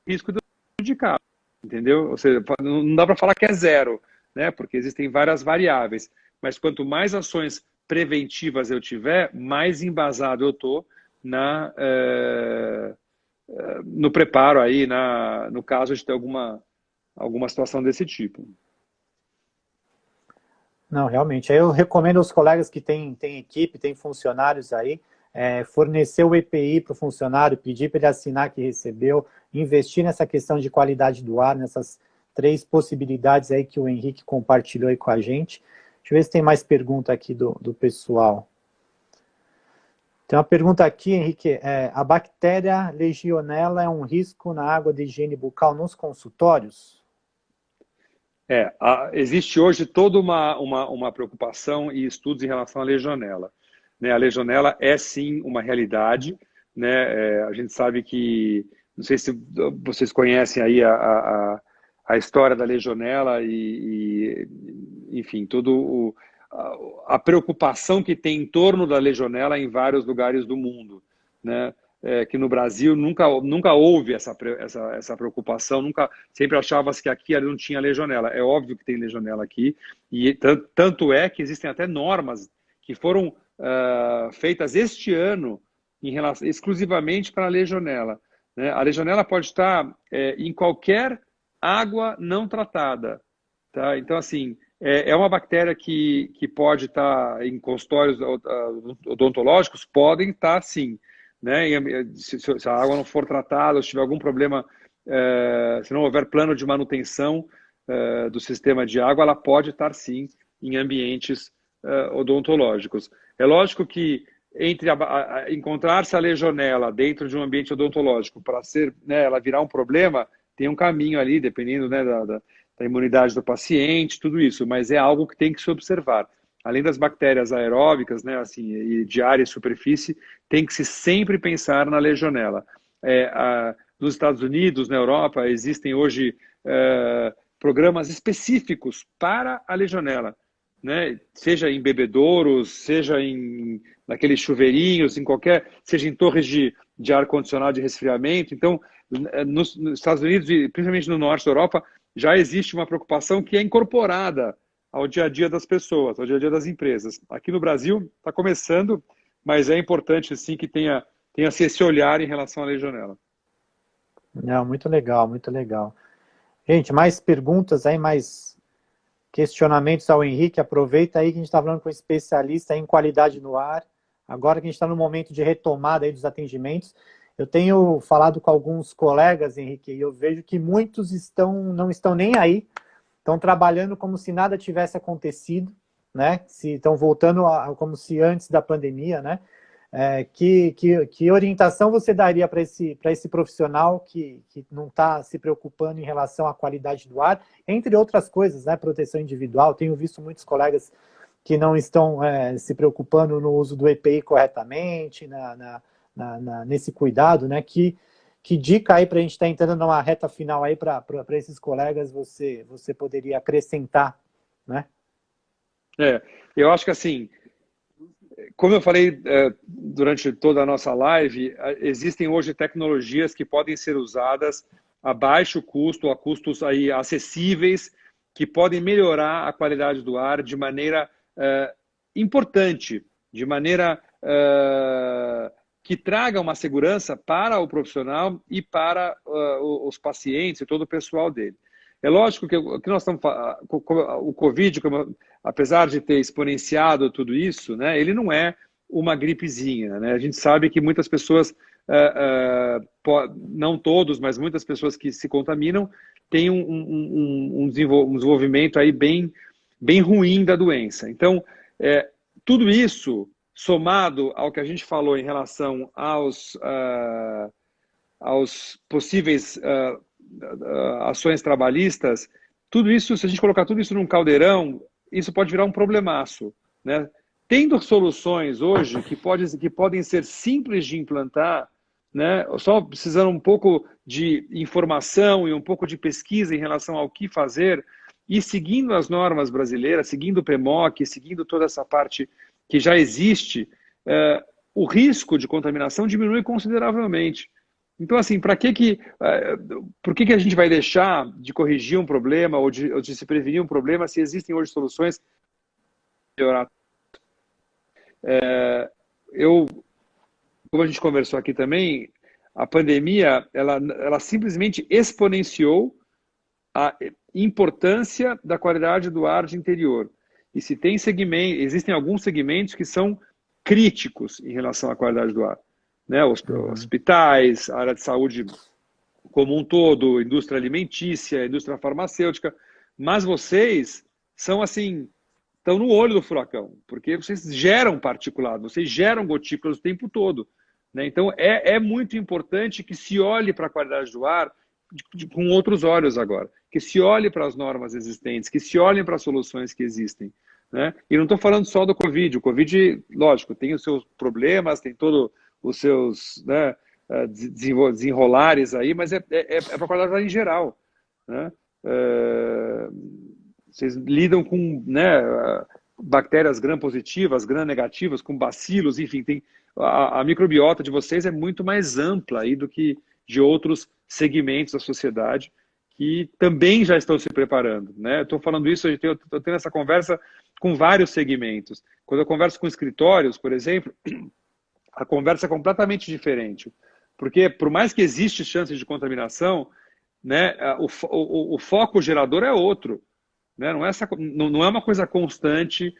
Speaker 2: risco de prejudicar, entendeu? Ou seja, não dá para falar que é zero, né? Porque existem várias variáveis. Mas quanto mais ações preventivas eu tiver, mais embasado eu estou no preparo aí, no caso de ter alguma situação desse tipo.
Speaker 1: Não, realmente. Aí eu recomendo aos colegas que têm equipe, têm funcionários aí, fornecer o EPI para o funcionário, pedir para ele assinar que recebeu, investir nessa questão de qualidade do ar, nessas 3 possibilidades aí que o Henrique compartilhou aí com a gente. Deixa eu ver se tem mais pergunta aqui do pessoal. Tem uma pergunta aqui, Henrique. A bactéria Legionella é um risco na água de higiene bucal nos consultórios?
Speaker 2: Existe hoje toda uma preocupação e estudos em relação à legionela. Né? A legionela é sim uma realidade. Né? A gente sabe que, não sei se vocês conhecem aí a história da legionela enfim, a preocupação que tem em torno da legionela em vários lugares do mundo. Né? Que no Brasil nunca houve essa preocupação, sempre achava-se que aqui não tinha legionela. É óbvio que tem legionela aqui, e tanto é que existem até normas que foram feitas este ano exclusivamente para a legionela. Né? A legionela pode estar em qualquer água não tratada. Tá? Então, assim, é uma bactéria que pode estar em consultórios odontológicos, podem estar sim. Né? Se a água não for tratada, se tiver algum problema, se não houver plano de manutenção do sistema de água, ela pode estar sim em ambientes odontológicos. É lógico que entre encontrar-se a legionela dentro de um ambiente odontológico para ela virar um problema, tem um caminho ali, dependendo, né, da imunidade do paciente, tudo isso, mas é algo que tem que se observar. Além das bactérias aeróbicas, né, assim, e de área e superfície, tem que se sempre pensar na legionela. Nos Estados Unidos, na Europa, existem hoje programas específicos para a legionela, né? Seja em bebedouros, seja naqueles chuveirinhos, seja em torres de ar-condicionado de resfriamento. Então, nos Estados Unidos e principalmente no norte da Europa, já existe uma preocupação que é incorporada ao dia a dia das pessoas, ao dia a dia das empresas. Aqui no Brasil está começando, mas é importante sim que tenha-se esse olhar em relação à legionela.
Speaker 1: Não, muito legal, muito legal. Gente, mais perguntas aí, mais questionamentos ao Henrique. Aproveita aí que a gente está falando com um especialista em qualidade no ar. Agora que a gente está no momento de retomada aí dos atendimentos, eu tenho falado com alguns colegas, Henrique, e eu vejo que muitos não estão nem aí, estão trabalhando como se nada tivesse acontecido, né? Estão voltando como se antes da pandemia, né? Que orientação você daria para esse profissional que não está se preocupando em relação à qualidade do ar, entre outras coisas, né? Proteção individual. Tenho visto muitos colegas que não estão se preocupando no uso do EPI corretamente, nesse cuidado, né? Que dica aí para a gente estar entrando numa reta final aí para esses colegas você poderia acrescentar, né?
Speaker 2: Eu acho que assim, como eu falei durante toda a nossa live, existem hoje tecnologias que podem ser usadas a baixo custo, a custos aí acessíveis, que podem melhorar a qualidade do ar de maneira importante, de maneira que traga uma segurança para o profissional e para os pacientes e todo o pessoal dele. É lógico que nós estamos o Covid, apesar de ter exponenciado tudo isso, né, ele não é uma gripezinha. Né? A gente sabe que muitas pessoas, não todos, mas muitas pessoas que se contaminam têm um desenvolvimento aí bem ruim da doença. Então, tudo isso somado ao que a gente falou em relação aos possíveis ações trabalhistas, tudo isso, se a gente colocar tudo isso num caldeirão, isso pode virar um problemaço. Né? Tendo soluções hoje que podem ser simples de implantar, né? Só precisando um pouco de informação e um pouco de pesquisa em relação ao que fazer, e seguindo as normas brasileiras, seguindo o PMOC, seguindo toda essa parte que já existe, o risco de contaminação diminui consideravelmente. Então, assim, por que a gente vai deixar de corrigir um problema ou de se prevenir um problema se existem hoje soluções para melhorar? Como a gente conversou aqui também, a pandemia, ela simplesmente exponenciou a importância da qualidade do ar de interior. E se tem existem alguns segmentos que são críticos em relação à qualidade do ar, né? Hospitais, a área de saúde como um todo, indústria alimentícia, indústria farmacêutica, mas vocês são assim, estão no olho do furacão, porque vocês geram particulado, vocês geram gotículas o tempo todo, né? Então é muito importante que se olhe para a qualidade do ar com outros olhos agora, que se olhe para as normas existentes, que se olhem para as soluções que existem, né? E não estou falando só do Covid. O Covid, lógico, tem os seus problemas, tem todos os seus, né, desenrolares aí, mas é para a qualidade do ar em geral, né? Vocês lidam com, né, bactérias gram-positivas, gram-negativas, com bacilos, enfim, a microbiota de vocês é muito mais ampla aí do que de outros segmentos da sociedade que também já estão se preparando, né? Estou falando isso, eu estou tendo essa conversa com vários segmentos. Quando eu converso com escritórios, por exemplo, a conversa é completamente diferente, porque por mais que existe chance de contaminação, né, o foco gerador é outro, né? Não é uma coisa constante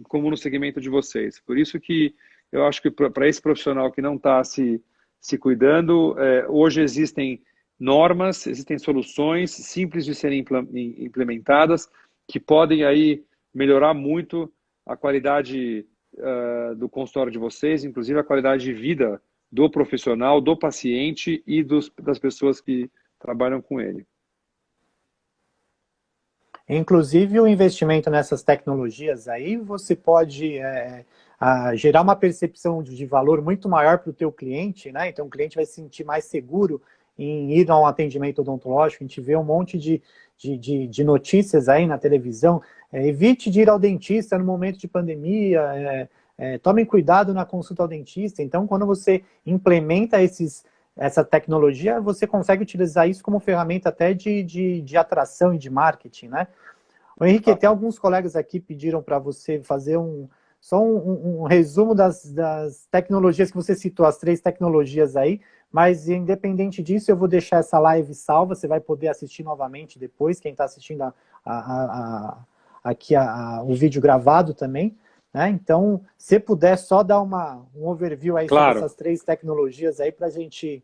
Speaker 2: como no segmento de vocês. Por isso que eu acho que para esse profissional que não está se cuidando, hoje existem normas, existem soluções simples de serem implementadas que podem aí melhorar muito a qualidade do consultório de vocês, inclusive a qualidade de vida do profissional, do paciente e das pessoas que trabalham com ele.
Speaker 1: Inclusive, o investimento nessas tecnologias aí, você pode gerar uma percepção de valor muito maior para o teu cliente, né? Então, o cliente vai se sentir mais seguro em ir a um atendimento odontológico. A gente vê um monte de notícias aí na televisão. Evite de ir ao dentista no momento de pandemia, tomem cuidado na consulta ao dentista. Então, quando você implementa essa tecnologia, você consegue utilizar isso como ferramenta até de atração e de marketing, né? O Henrique, até alguns colegas aqui pediram para você fazer só um resumo das tecnologias que você citou, as 3 tecnologias aí, mas independente disso, eu vou deixar essa live salva, você vai poder assistir novamente depois, quem está assistindo aqui o vídeo gravado também, né? Então, se puder só dar um overview aí sobre essas 3 tecnologias aí para a gente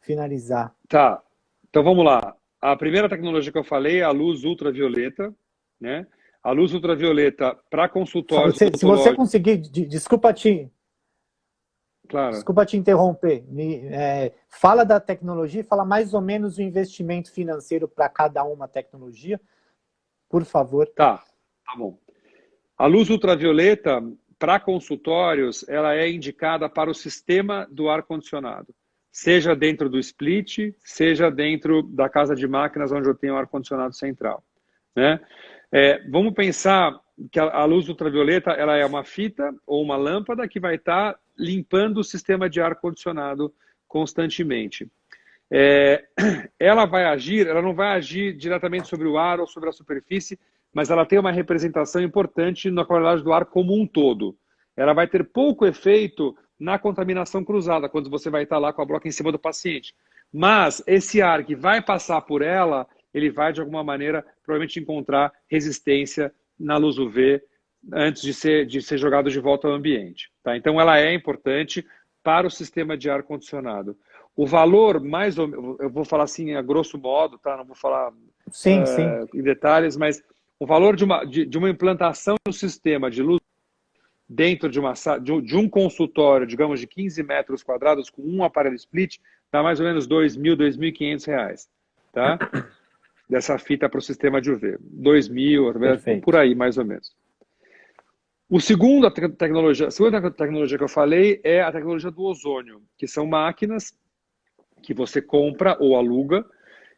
Speaker 1: finalizar.
Speaker 2: Tá, então vamos lá. A primeira tecnologia que eu falei é a luz ultravioleta, né? A luz ultravioleta para consultórios.
Speaker 1: Se você conseguir, desculpa te interromper, fala da tecnologia e fala mais ou menos o investimento financeiro para cada uma tecnologia, por favor.
Speaker 2: Tá bom. A luz ultravioleta para consultórios, ela é indicada para o sistema do ar-condicionado, seja dentro do split, seja dentro da casa de máquinas onde eu tenho o ar-condicionado central, né? Vamos pensar que a luz ultravioleta ela é uma fita ou uma lâmpada que vai estar limpando o sistema de ar-condicionado constantemente. Ela não vai agir diretamente sobre o ar ou sobre a superfície, mas ela tem uma representação importante na qualidade do ar como um todo. Ela vai ter pouco efeito na contaminação cruzada, quando você vai estar lá com a broca em cima do paciente. Mas esse ar que vai passar por ela, ele vai, de alguma maneira, provavelmente encontrar resistência na luz UV antes de ser jogado de volta ao ambiente. Tá? Então, ela é importante para o sistema de ar-condicionado. O valor, mais ou menos, eu vou falar assim a grosso modo, tá? Não vou falar
Speaker 1: sim.
Speaker 2: Em detalhes, mas o valor de uma implantação do sistema de luz dentro de um consultório, digamos, de 15 metros quadrados, com um aparelho split, dá mais ou menos R$2.000, R$2.500, tá? Dessa fita para o sistema de UV. 2.000, por aí, mais ou menos. A segunda tecnologia que eu falei é a tecnologia do ozônio, que são máquinas que você compra ou aluga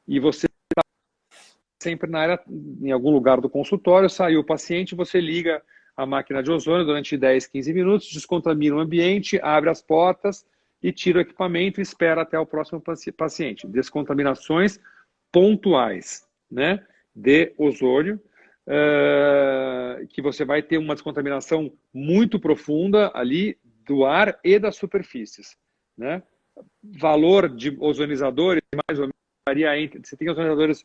Speaker 2: e você está sempre em algum lugar do consultório, saiu o paciente, você liga a máquina de ozônio durante 10, 15 minutos, descontamina o ambiente, abre as portas e tira o equipamento e espera até o próximo paciente. Descontaminações pontuais, né, de ozônio. que você vai ter uma descontaminação muito profunda ali do ar e das superfícies, né? Valor de ozonizadores, mais ou menos, varia entre... Você tem ozonizadores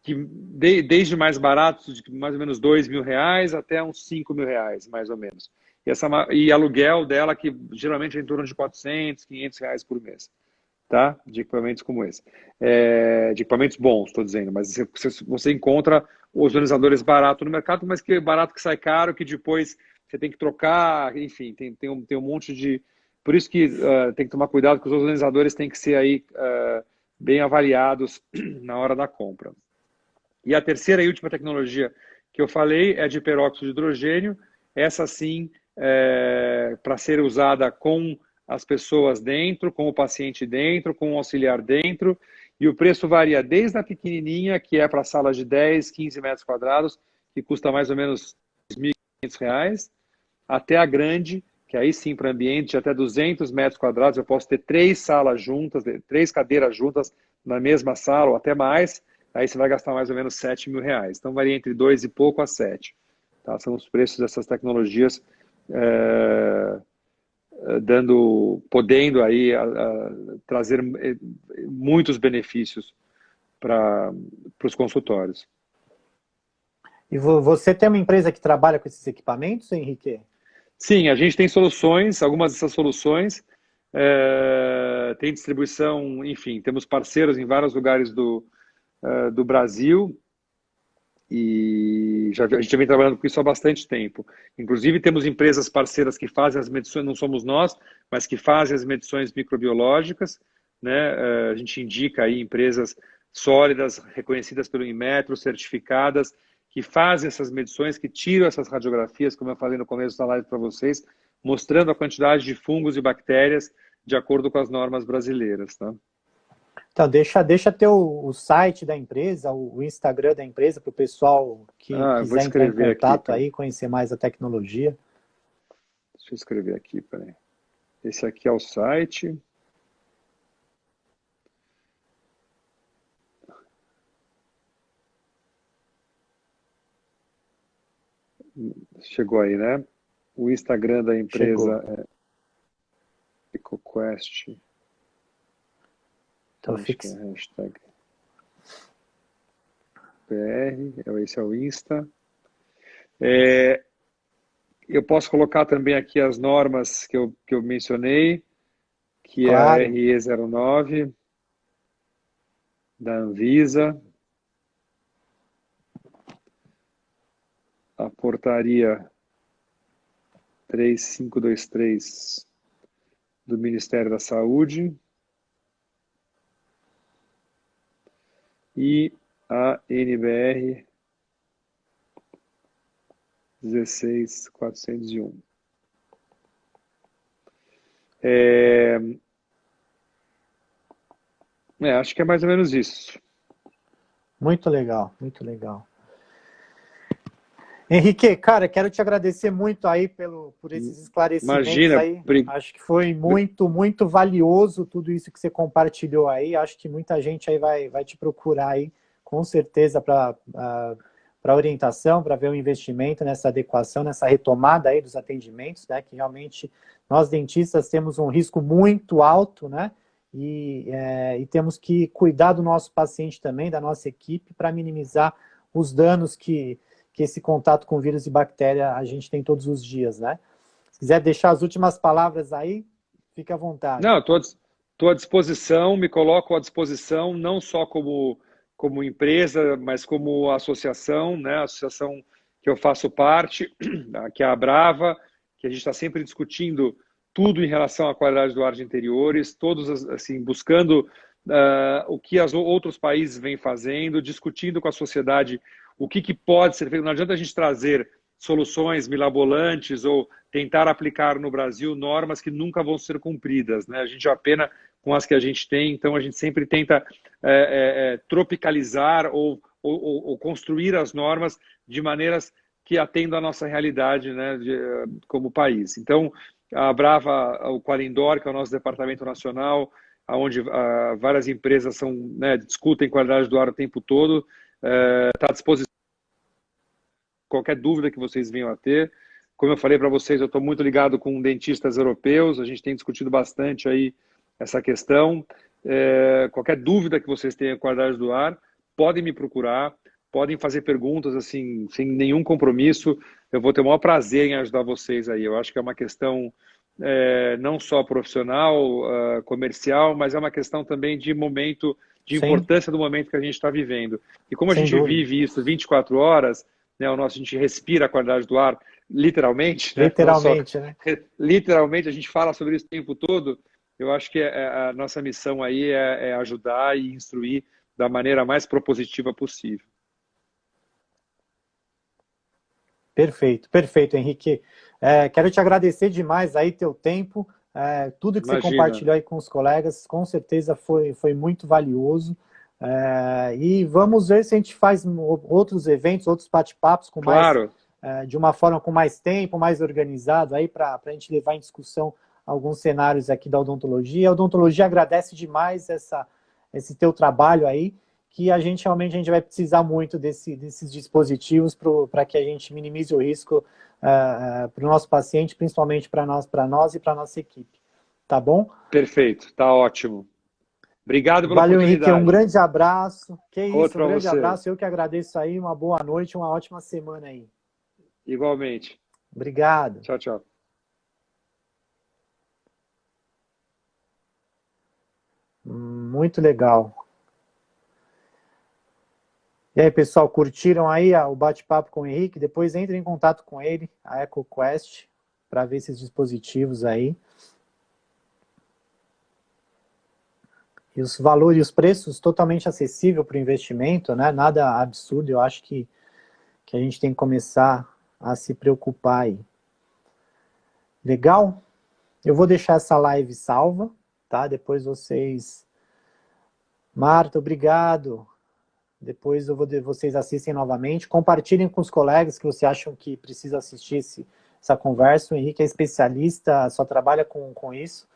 Speaker 2: que desde mais baratos, de mais ou menos R$ 2.000, até uns R$ 5.000, mais ou menos. E aluguel dela, que geralmente é em torno de R$ 400, R$ 500 por mês, tá? De equipamentos como esse. De equipamentos bons, estou dizendo, mas você encontra ozonizadores baratos no mercado, mas que barato que sai caro, que depois você tem que trocar, enfim, tem um monte de... Por isso que tem que tomar cuidado, que os ozonizadores têm que ser aí bem avaliados na hora da compra. E a terceira e última tecnologia que eu falei é de peróxido de hidrogênio, essa sim, para ser usada com as pessoas dentro, com o paciente dentro, com o auxiliar dentro, e o preço varia desde a pequenininha, que é para salas de 10, 15 metros quadrados, que custa mais ou menos R$ 2.500, até a grande, que aí sim para ambiente de até 200 metros quadrados, eu posso ter 3 salas juntas, 3 cadeiras juntas na mesma sala, ou até mais, aí você vai gastar mais ou menos R$ 7.000. Então varia entre 2 e pouco a 7. Tá? São os preços dessas tecnologias podendo aí trazer muitos benefícios para os consultórios.
Speaker 1: E você tem uma empresa que trabalha com esses equipamentos, Henrique?
Speaker 2: Sim, a gente tem soluções, algumas dessas soluções tem distribuição, enfim, temos parceiros em vários lugares do Brasil, e a gente já vem trabalhando com isso há bastante tempo. Inclusive, temos empresas parceiras que fazem as medições, não somos nós, mas que fazem as medições microbiológicas, né? A gente indica aí empresas sólidas, reconhecidas pelo Inmetro, certificadas, que fazem essas medições, que tiram essas radiografias, como eu falei no começo da live para vocês, mostrando a quantidade de fungos e bactérias de acordo com as normas brasileiras, tá?
Speaker 1: Então, deixa ter o site da empresa, o Instagram da empresa, para o pessoal que quiser entrar em contato aqui, aí, conhecer mais a tecnologia.
Speaker 2: Deixa eu escrever aqui, peraí. Esse aqui é o site. Chegou aí, né? O Instagram da empresa é EcoQuest.
Speaker 1: Então fica...
Speaker 2: hashtag PR, esse é o Insta. Eu posso colocar também aqui as normas que eu mencionei, que claro. É a RE09 da Anvisa, a portaria 3523 do Ministério da Saúde, e a NBR 16401. Acho que é mais ou menos isso.
Speaker 1: Muito legal, muito legal. Henrique, cara, quero te agradecer muito aí por esses esclarecimentos. Imagina, aí. Acho que foi muito, muito valioso tudo isso que você compartilhou aí. Acho que muita gente aí vai te procurar aí, com certeza, para orientação, para ver o investimento nessa adequação, nessa retomada aí dos atendimentos, né? Que realmente nós dentistas temos um risco muito alto, né? E temos que cuidar do nosso paciente também, da nossa equipe, para minimizar os danos que esse contato com vírus e bactéria a gente tem todos os dias, né? Se quiser deixar as últimas palavras aí, fique à vontade.
Speaker 2: Não, estou à disposição, me coloco à disposição, não só como empresa, mas como associação, né? A associação que eu faço parte, que é a Abrava, que a gente está sempre discutindo tudo em relação à qualidade do ar de interiores, todos assim, buscando o que os outros países vêm fazendo, discutindo com a sociedade o que pode ser feito. Não adianta a gente trazer soluções milabolantes ou tentar aplicar no Brasil normas que nunca vão ser cumpridas, né? A gente apena com as que a gente tem, então a gente sempre tenta tropicalizar ou construir as normas de maneiras que atendam à nossa realidade, né, como país. Então, a Brava, o Qualindor, que é o nosso departamento nacional, onde várias empresas discutem qualidade do ar o tempo todo, está à disposição qualquer dúvida que vocês venham a ter. Como eu falei para vocês, eu estou muito ligado com dentistas europeus, a gente tem discutido bastante aí essa questão. Qualquer dúvida que vocês tenham com a qualidade do ar, podem me procurar, podem fazer perguntas assim, sem nenhum compromisso. Eu vou ter o maior prazer em ajudar vocês aí. Eu acho que é uma questão não só profissional, comercial, mas é uma questão também de momento, de importância do momento que a gente está vivendo. E como a gente vive isso 24 horas, né, a gente respira a qualidade do ar, literalmente, né?
Speaker 1: Literalmente, né?
Speaker 2: Literalmente, a gente fala sobre isso o tempo todo. Eu acho que a nossa missão aí é ajudar e instruir da maneira mais propositiva possível.
Speaker 1: Perfeito, perfeito, Henrique. Quero te agradecer demais aí teu tempo, tudo que você compartilhou aí com os colegas, com certeza foi muito valioso. E vamos ver se a gente faz outros eventos, outros bate-papos com mais, de uma forma com mais tempo, mais organizado, aí para a gente levar em discussão alguns cenários aqui da odontologia. A odontologia agradece demais esse teu trabalho aí, que realmente a gente vai precisar muito desses dispositivos para que a gente minimize o risco para o nosso paciente, principalmente para nós e para a nossa equipe. Tá bom?
Speaker 2: Perfeito, tá ótimo. Obrigado pela
Speaker 1: oportunidade. Valeu, Henrique, um grande abraço. Que isso, um grande abraço. Eu que agradeço aí, uma boa noite, uma ótima semana aí.
Speaker 2: Igualmente.
Speaker 1: Obrigado.
Speaker 2: Tchau, tchau.
Speaker 1: Muito legal. E aí, pessoal, curtiram aí o bate-papo com o Henrique? Depois entrem em contato com ele, a EcoQuest, para ver esses dispositivos aí. E os valores e os preços totalmente acessível para o investimento, né? Nada absurdo, eu acho que a gente tem que começar a se preocupar aí. Legal? Eu vou deixar essa live salva, tá? Depois vocês... Marta, obrigado. Depois vocês assistem novamente. Compartilhem com os colegas que vocês acham que precisa assistir essa conversa. O Henrique é especialista, só trabalha com isso.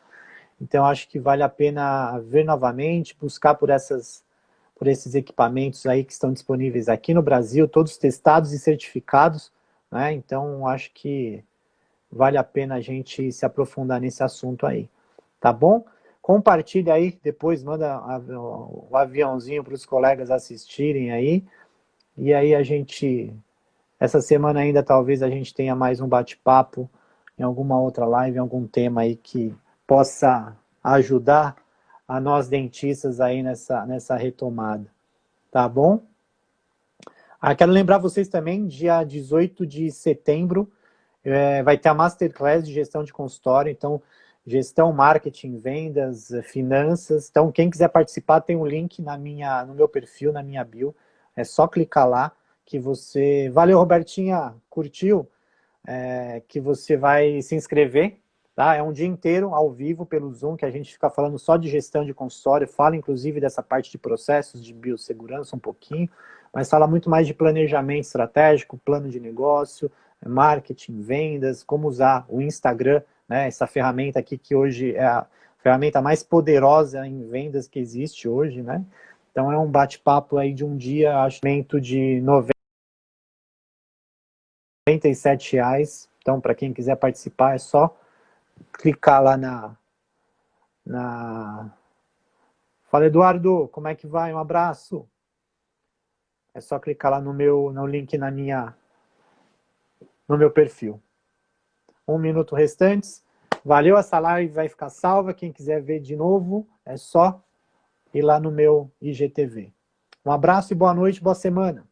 Speaker 1: Então, acho que vale a pena ver novamente, buscar por esses equipamentos aí que estão disponíveis aqui no Brasil, todos testados e certificados, né? Então, acho que vale a pena a gente se aprofundar nesse assunto aí, tá bom? Compartilha aí, depois manda o aviãozinho para os colegas assistirem aí, e aí essa semana ainda talvez a gente tenha mais um bate-papo em alguma outra live, em algum tema aí que possa ajudar a nós dentistas aí nessa retomada, tá bom? Quero lembrar vocês também, dia 18 de setembro, vai ter a Masterclass de gestão de consultório, então, gestão, marketing, vendas, finanças. Então, quem quiser participar, tem um link no meu perfil, na minha bio. É só clicar lá que você... Valeu, Robertinha, curtiu? Que você vai se inscrever, tá? É um dia inteiro, ao vivo, pelo Zoom, que a gente fica falando só de gestão de consultório, fala inclusive dessa parte de processos, de biossegurança um pouquinho, mas fala muito mais de planejamento estratégico, plano de negócio, marketing, vendas, como usar o Instagram, né? Essa ferramenta aqui que hoje é a ferramenta mais poderosa em vendas que existe hoje, né? Então é um bate-papo aí de um dia, acho de R$97. Então, para quem quiser participar, é só clicar lá Fala, Eduardo, como é que vai? Um abraço. É só clicar lá no link no meu perfil. 1 minuto restantes. Valeu, essa live vai ficar salva. Quem quiser ver de novo, é só ir lá no meu IGTV. Um abraço e boa noite, boa semana.